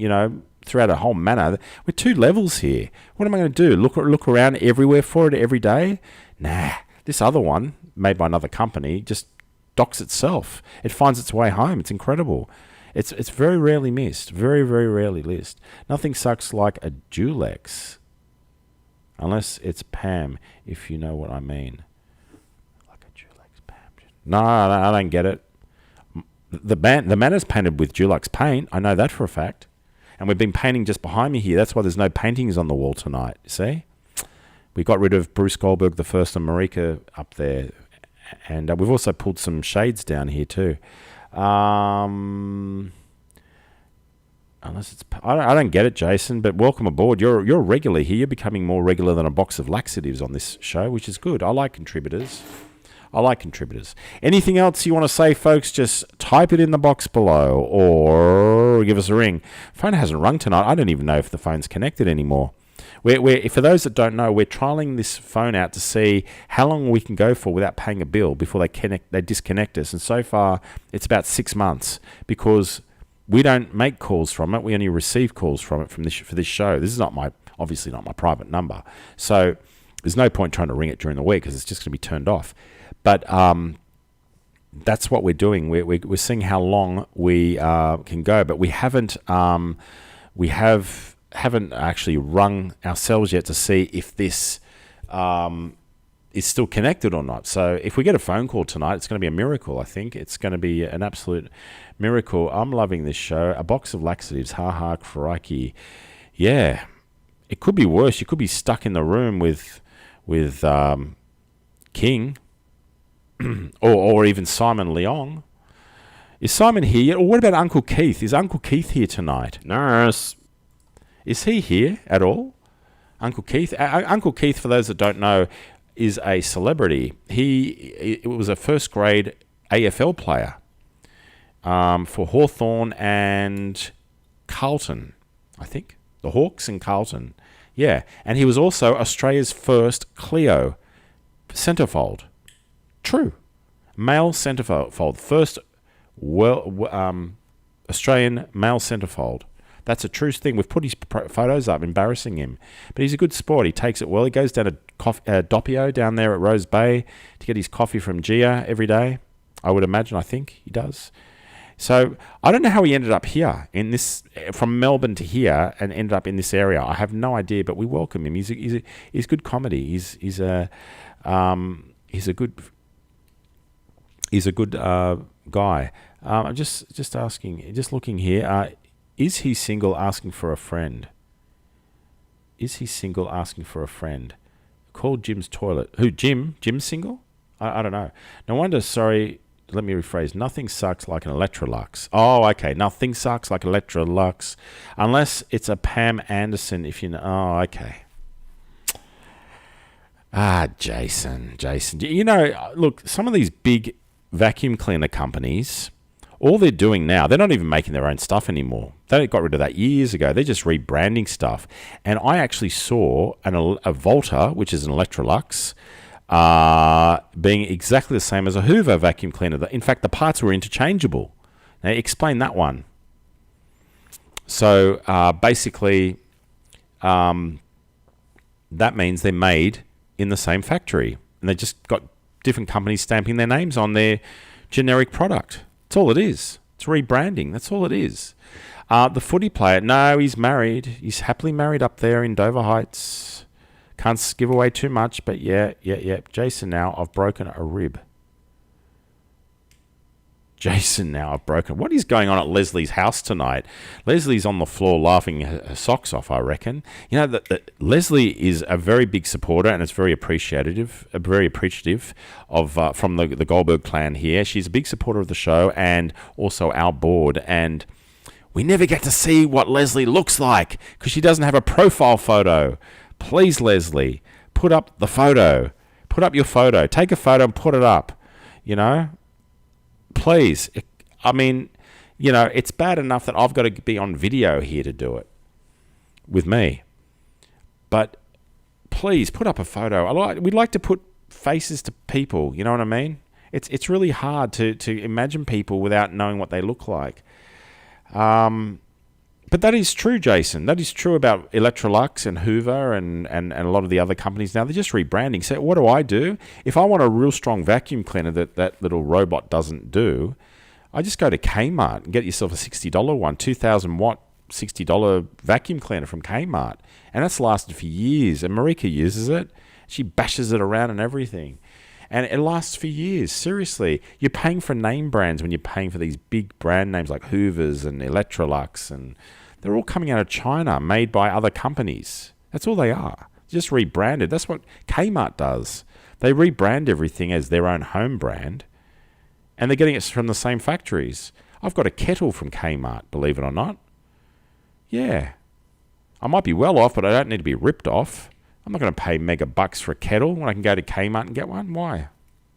Throughout a whole manor. We're 2 levels here. What am I going to do? Look around everywhere for it every day? Nah. This other one, made by another company, just docks itself. It finds its way home. It's incredible. It's very rarely missed. Very, very rarely missed. Nothing sucks like a Dulex. Unless it's Pam, if you know what I mean. Like a Dulex Pam. No, I don't get it. The manor's painted with Dulux paint. I know that for a fact. And we've been painting just behind me here. That's why there's no paintings on the wall tonight. See? We got rid of Bruce Goldberg the First and Marika up there. And we've also pulled some shades down here too. Unless it's... I don't get it, Jason, but welcome aboard. You're regular here. You're becoming more regular than a box of laxatives on this show, which is good. I like contributors. Anything else you want to say, folks? Just type it in the box below or give us a ring. Phone hasn't rung tonight. I don't even know if the phone's connected anymore. For those that don't know, we're trialing this phone out to see how long we can go for without paying a bill before they disconnect us. And so far, it's about 6 months because We don't make calls from it. We only receive calls from it for this show. This is obviously not my private number. So there's no point trying to ring it during the week because it's just going to be turned off. But that's what we're doing. We're seeing how long we can go, but we haven't actually rung ourselves yet to see if this is still connected or not. So if we get a phone call tonight, it's going to be a miracle. I think it's going to be an absolute miracle. I'm loving this show. A box of laxatives, ha crikey. Yeah, it could be worse. You could be stuck in the room with King or even Simon Leong. Is Simon here yet? Or what about Uncle Keith? Is Uncle Keith here tonight? Nurse. Is he here at all? Uncle Keith? Uncle Keith, for those that don't know, is a celebrity. He was a first grade AFL player for Hawthorn and Carlton, I think. The Hawks and Carlton. Yeah. And he was also Australia's first Cleo centrefold. True. Male centrefold. First Australian male centrefold. That's a true thing. We've put his photos up, embarrassing him. But he's a good sport. He takes it well. He goes down to Doppio down there at Rose Bay to get his coffee from Gia every day. I would imagine. I think he does. So I don't know how he ended up here in this, from Melbourne to here, and ended up in this area. I have no idea. But we welcome him. He's good comedy. He's a good guy. I'm just asking, just looking here. Is he single asking for a friend? Is he single asking for a friend? Call Jim's toilet. Who, Jim? Jim's single? I don't know. No wonder, sorry, let me rephrase. Nothing sucks like an Electrolux. Oh, okay. Nothing sucks like Electrolux. Unless it's a Pam Anderson, if you know. Oh, okay. Jason. You know, look, some of these big vacuum cleaner companies, all they're doing now, they're not even making their own stuff anymore. They got rid of that years ago. They're just rebranding stuff. And I actually saw a Volta, which is an Electrolux, being exactly the same as a Hoover vacuum cleaner. In fact, the parts were interchangeable. Now, explain that one. So, basically, that means they're made in the same factory. And they just got different companies stamping their names on their generic product. That's all it is. It's rebranding. That's all it is. The footy player, no, he's married. He's happily married up there in Dover Heights. Can't give away too much, but yeah. Jason, now I've broken a rib. What is going on at Leslie's house tonight? Leslie's on the floor laughing her socks off, I reckon. You know, that Leslie is a very big supporter and is very appreciative of from the Goldberg clan here. She's a big supporter of the show and also our board. And we never get to see what Leslie looks like because she doesn't have a profile photo. Please, Leslie, put up the photo. Put up your photo. Take a photo and put it up, you know. Please. I mean, you know, it's bad enough that I've got to be on video here to do it with me. But please put up a photo. We'd like to put faces to people, you know what I mean? It's really hard to imagine people without knowing what they look like. But that is true, Jason. That is true about Electrolux and Hoover and a lot of the other companies now. They're just rebranding. So what do? If I want a real strong vacuum cleaner that little robot doesn't do, I just go to Kmart and get yourself a $60 one, 2,000 watt, $60 vacuum cleaner from Kmart. And that's lasted for years. And Marika uses it. She bashes it around and everything. And it lasts for years. Seriously. You're paying for name brands when you're paying for these big brand names like Hoover's and Electrolux, and they're all coming out of China, made by other companies. That's all they are. Just rebranded. That's what Kmart does. They rebrand everything as their own home brand, and they're getting it from the same factories. I've got a kettle from Kmart, believe it or not. Yeah. I might be well off, but I don't need to be ripped off. I'm not going to pay mega bucks for a kettle when I can go to Kmart and get one.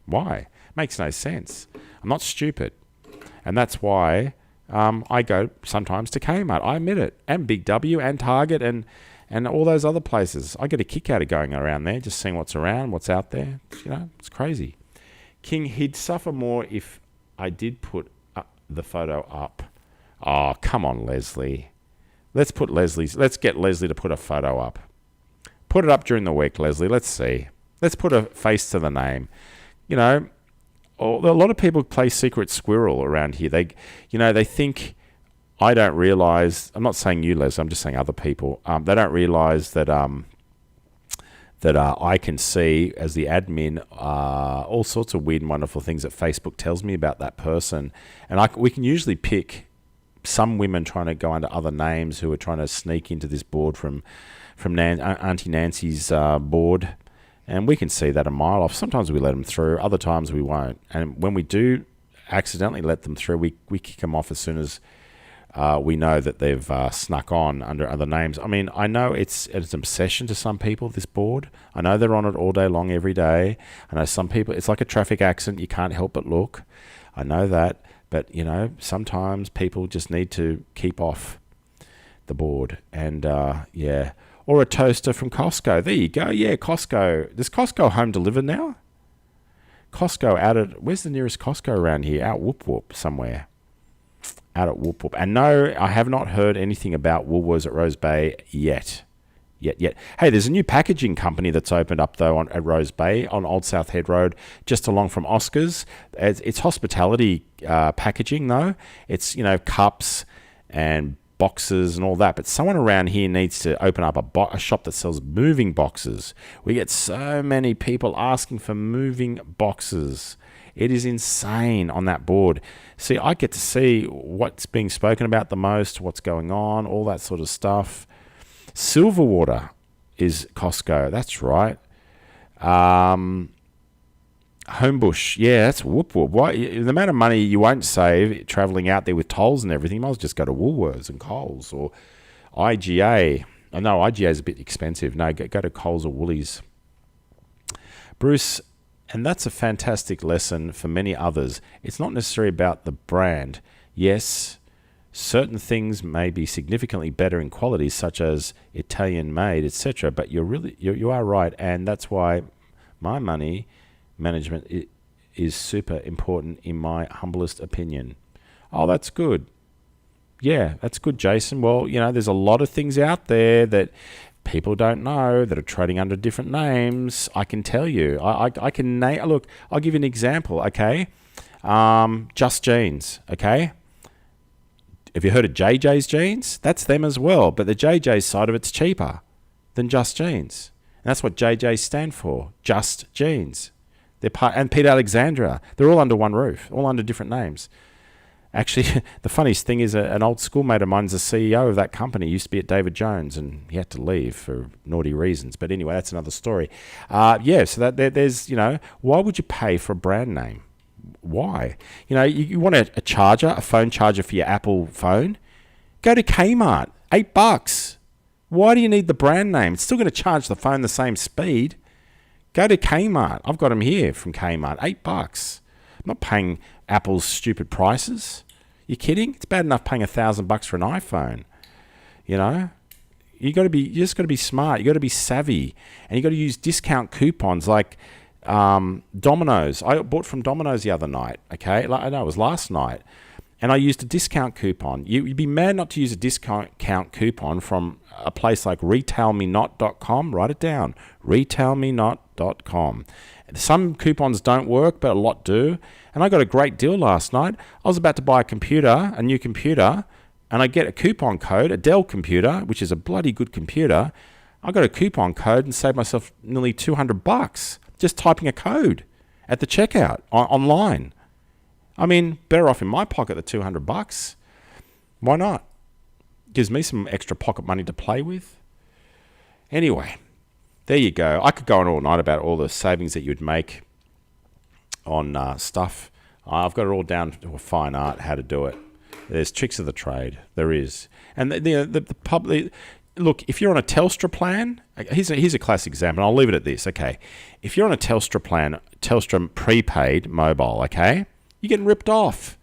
Why? Makes no sense. I'm not stupid. And that's why I go sometimes to Kmart. I admit it. And Big W and Target and all those other places. I get a kick out of going around there, just seeing what's around, what's out there. You know, it's crazy. King, he'd suffer more if I did put the photo up. Oh, come on, Leslie. Let's get Leslie to put a photo up. Put it up during the week, Leslie. Let's see. Let's put a face to the name. You know, a lot of people play secret squirrel around here. They think I don't realise. I'm not saying you, Leslie. I'm just saying other people. They don't realise that I can see as the admin all sorts of weird and wonderful things that Facebook tells me about that person, and we can usually pick some women trying to go under other names who are trying to sneak into this board from Auntie Nancy's board, and we can see that a mile off. Sometimes we let them through, other times we won't, and when we do accidentally let them through, we kick them off as soon as we know that they've snuck on under other names. I mean, I know it's an obsession to some people, this board. I know they're on it all day long, every day. I know some people, it's like a traffic accident. You can't help but look. I know that. But, you know, sometimes people just need to keep off the board. And, yeah. Or a toaster from Costco. There you go. Yeah, Costco. Does Costco home deliver now? Costco where's the nearest Costco around here? Out Whoop Whoop somewhere. Out at Whoop Whoop. And no, I have not heard anything about Woolworths at Rose Bay yet. Hey, there's a new packaging company that's opened up, though, at Rose Bay on Old South Head Road, just along from Oscar's. It's hospitality packaging, though. It's, you know, cups and boxes and all that. But someone around here needs to open up a shop that sells moving boxes. We get so many people asking for moving boxes. It is insane on that board. See, I get to see what's being spoken about the most, what's going on, all that sort of stuff. Silverwater is Costco. That's right. Homebush. Yeah, that's Whoop Whoop. The amount of money you won't save travelling out there with tolls and everything, you might as well just go to Woolworths and Coles or IGA. Oh, no, IGA is a bit expensive. No, go to Coles or Woolies. Bruce, and that's a fantastic lesson for many others. It's not necessarily about the brand. Yes, certain things may be significantly better in quality, such as Italian made, etc. But you are right, and that's why my money management is super important in my humblest opinion. Oh, that's good. Yeah, that's good, Jason. Well, you know, there's a lot of things out there that people don't know that are trading under different names. I can tell you. I can name. Look, I'll give you an example. Okay, Just Jeans. Okay. Have you heard of JJ's Jeans? That's them as well, but the JJ's side of it's cheaper than Just Jeans. And that's what JJ's stand for, Just Jeans. And Pete Alexandra, they're all under one roof, all under different names. Actually, the funniest thing is an old schoolmate of mine's the CEO of that company. He used to be at David Jones, and he had to leave for naughty reasons. But anyway, that's another story. So there's, you know, why would you pay for a brand name? Why? You know, you want a charger, a phone charger for your Apple phone? Go to Kmart, $8. Why do you need the brand name? It's still going to charge the phone the same speed. Go to Kmart. I've got them here from Kmart, $8. I'm not paying Apple's stupid prices. You kidding? It's bad enough paying $1,000 for an iPhone. You know, you just got to be smart. You got to be savvy, and you got to use discount coupons like Domino's. I bought from Domino's the other night. Okay, I know it was last night, and I used a discount coupon. You'd be mad not to use a discount coupon from a place like retailmenot.com. Write it down, retailmenot.com. Some coupons don't work, but a lot do. And I got a great deal last night. I was about to buy a new computer, and I get a coupon code, a Dell computer, which is a bloody good computer. I got a coupon code and saved myself nearly $200 just typing a code at the checkout online. I mean, better off in my pocket the $200. Why not? Gives me some extra pocket money to play with. Anyway, there you go. I could go on all night about all the savings that you'd make on stuff. I've got it all down to a fine art how to do it. There's tricks of the trade. There is. And the public... Look, if you're on a Telstra plan, here's a classic example. I'll leave it at this, okay? If you're on a Telstra plan, Telstra prepaid mobile, okay? You're getting ripped off.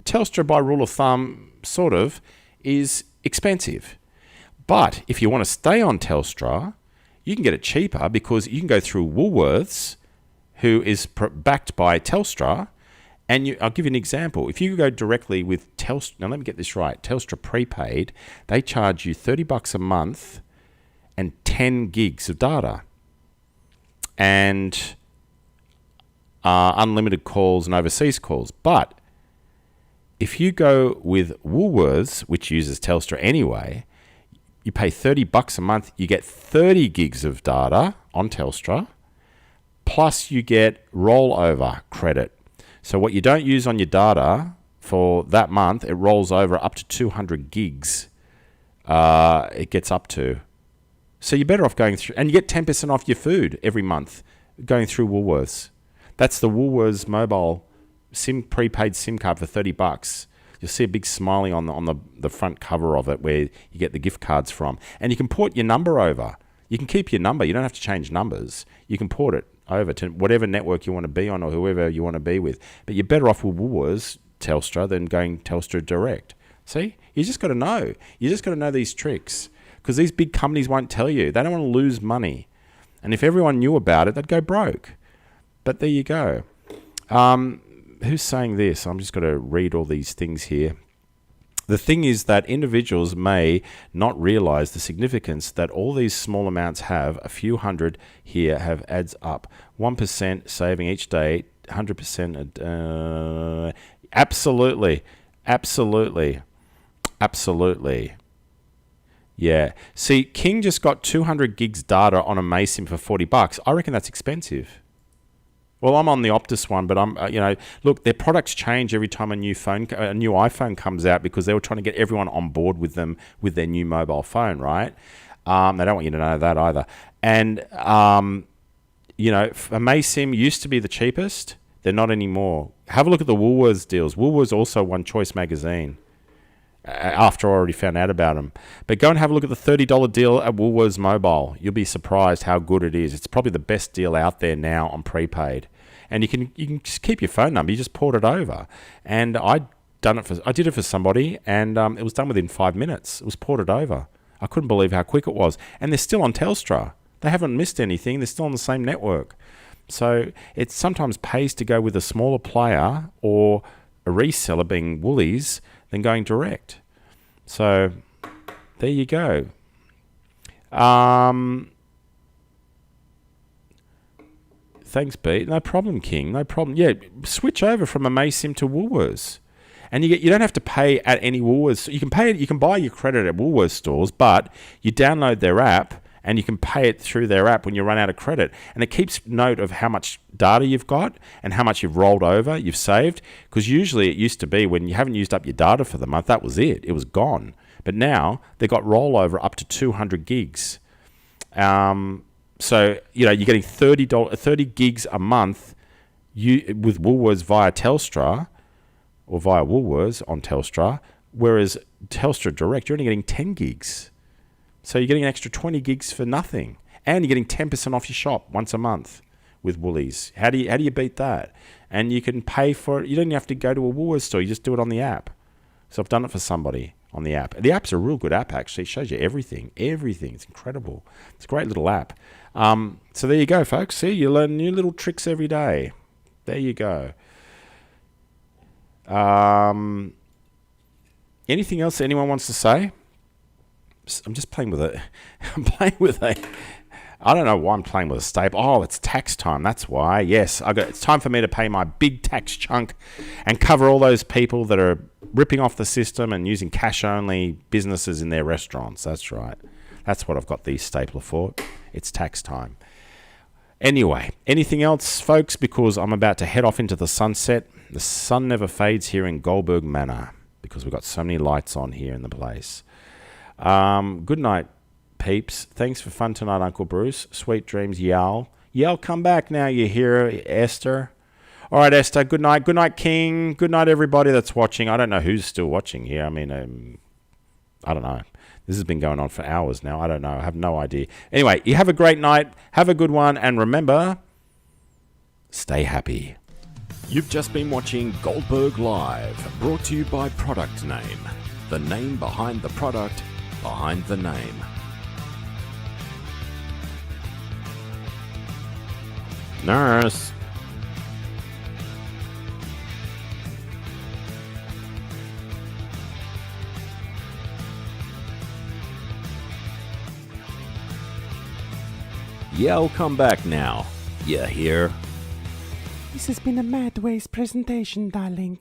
Telstra, by rule of thumb, sort of, is expensive. But if you want to stay on Telstra, you can get it cheaper because you can go through Woolworths, who is backed by Telstra, And I'll give you an example. If you go directly with Telstra, now let me get this right, Telstra prepaid, they charge you $30 a month and 10 gigs of data and unlimited calls and overseas calls. But if you go with Woolworths, which uses Telstra anyway, you pay $30 a month, you get 30 gigs of data on Telstra, plus you get rollover credit. So what you don't use on your data for that month, it rolls over up to 200 gigs. It gets up to. So you're better off going through, and you get 10% off your food every month going through Woolworths. That's the Woolworths mobile prepaid SIM card for $30. You'll see a big smiley on the front cover of it where you get the gift cards from. And you can port your number over. You can keep your number. You don't have to change numbers. You can port it over to whatever network you want to be on or whoever you want to be with. But you're better off with Woolworths, Telstra, than going Telstra Direct. See? You just got to know. You just got to know these tricks. Because these big companies won't tell you. They don't want to lose money. And if everyone knew about it, they'd go broke. But there you go. Who's saying this? I'm just going to read all these things here. The thing is that individuals may not realize the significance that all these small amounts have. A few hundred here have adds up. 1% saving each day, 100%. Absolutely. Absolutely. Absolutely. Yeah. See, King just got 200 gigs data on a Maysim for $40. I reckon that's expensive. Well, I'm on the Optus one, but I'm, look, their products change every time a new iPhone comes out because they were trying to get everyone on board with them with their new mobile phone, right? They don't want you to know that either. And, a Maysim used to be the cheapest. They're not anymore. Have a look at the Woolworths deals. Woolworths also won Choice Magazine after I already found out about them. But go and have a look at the $30 deal at Woolworths Mobile. You'll be surprised how good it is. It's probably the best deal out there now on prepaid. And you can just keep your phone number. You just port it over. And I did it for somebody, and it was done within 5 minutes. It was ported over. I couldn't believe how quick it was. And they're still on Telstra. They haven't missed anything. They're still on the same network. So it sometimes pays to go with a smaller player or a reseller, being Woolies, than going direct. So there you go. Thanks, B. No problem, King. No problem. Yeah, switch over from a Maysim to Woolworths, and you don't have to pay at any Woolworths. You can pay it. You can buy your credit at Woolworths stores, but you download their app and you can pay it through their app when you run out of credit. And it keeps note of how much data you've got and how much you've rolled over, you've saved. Because usually it used to be when you haven't used up your data for the month, that was it. It was gone. But now they've got rollover up to 200 gigs. So, you're getting $30 gigs a month with Woolworths via Telstra or via Woolworths on Telstra, whereas Telstra Direct, you're only getting 10 gigs. So you're getting an extra 20 gigs for nothing. And you're getting 10% off your shop once a month with Woolies. How do you beat that? And you can pay for it. You don't have to go to a Woolworths store. You just do it on the app. So I've done it for somebody on the app. The app's a real good app, actually. It shows you everything. Everything. It's incredible. It's a great little app. So there you go, folks. See, you learn new little tricks every day. There you go. Anything else anyone wants to say? I'm just playing with it. I don't know why I'm playing with a staple. Oh, it's tax time. That's why. Yes, it's time for me to pay my big tax chunk and cover all those people that are ripping off the system and using cash-only businesses in their restaurants. That's right. That's what I've got these stapler for. It's tax time. Anyway, anything else, folks? Because I'm about to head off into the sunset. The sun never fades here in Goldberg Manor because we've got so many lights on here in the place. Good night, peeps. Thanks for fun tonight, Uncle Bruce. Sweet dreams, Yal. Yal, come back now, you hear, Esther. All right, Esther, good night. Good night, King. Good night, everybody that's watching. I don't know who's still watching here. I mean, I don't know. This has been going on for hours now. I don't know. I have no idea. Anyway, you have a great night. Have a good one. And remember, stay happy. You've just been watching Goldberg Live, brought to you by Product Name. The name behind the product, behind the name. Nurse. Yeah, I'll come back now. You hear? This has been a Mad Ways presentation, darling.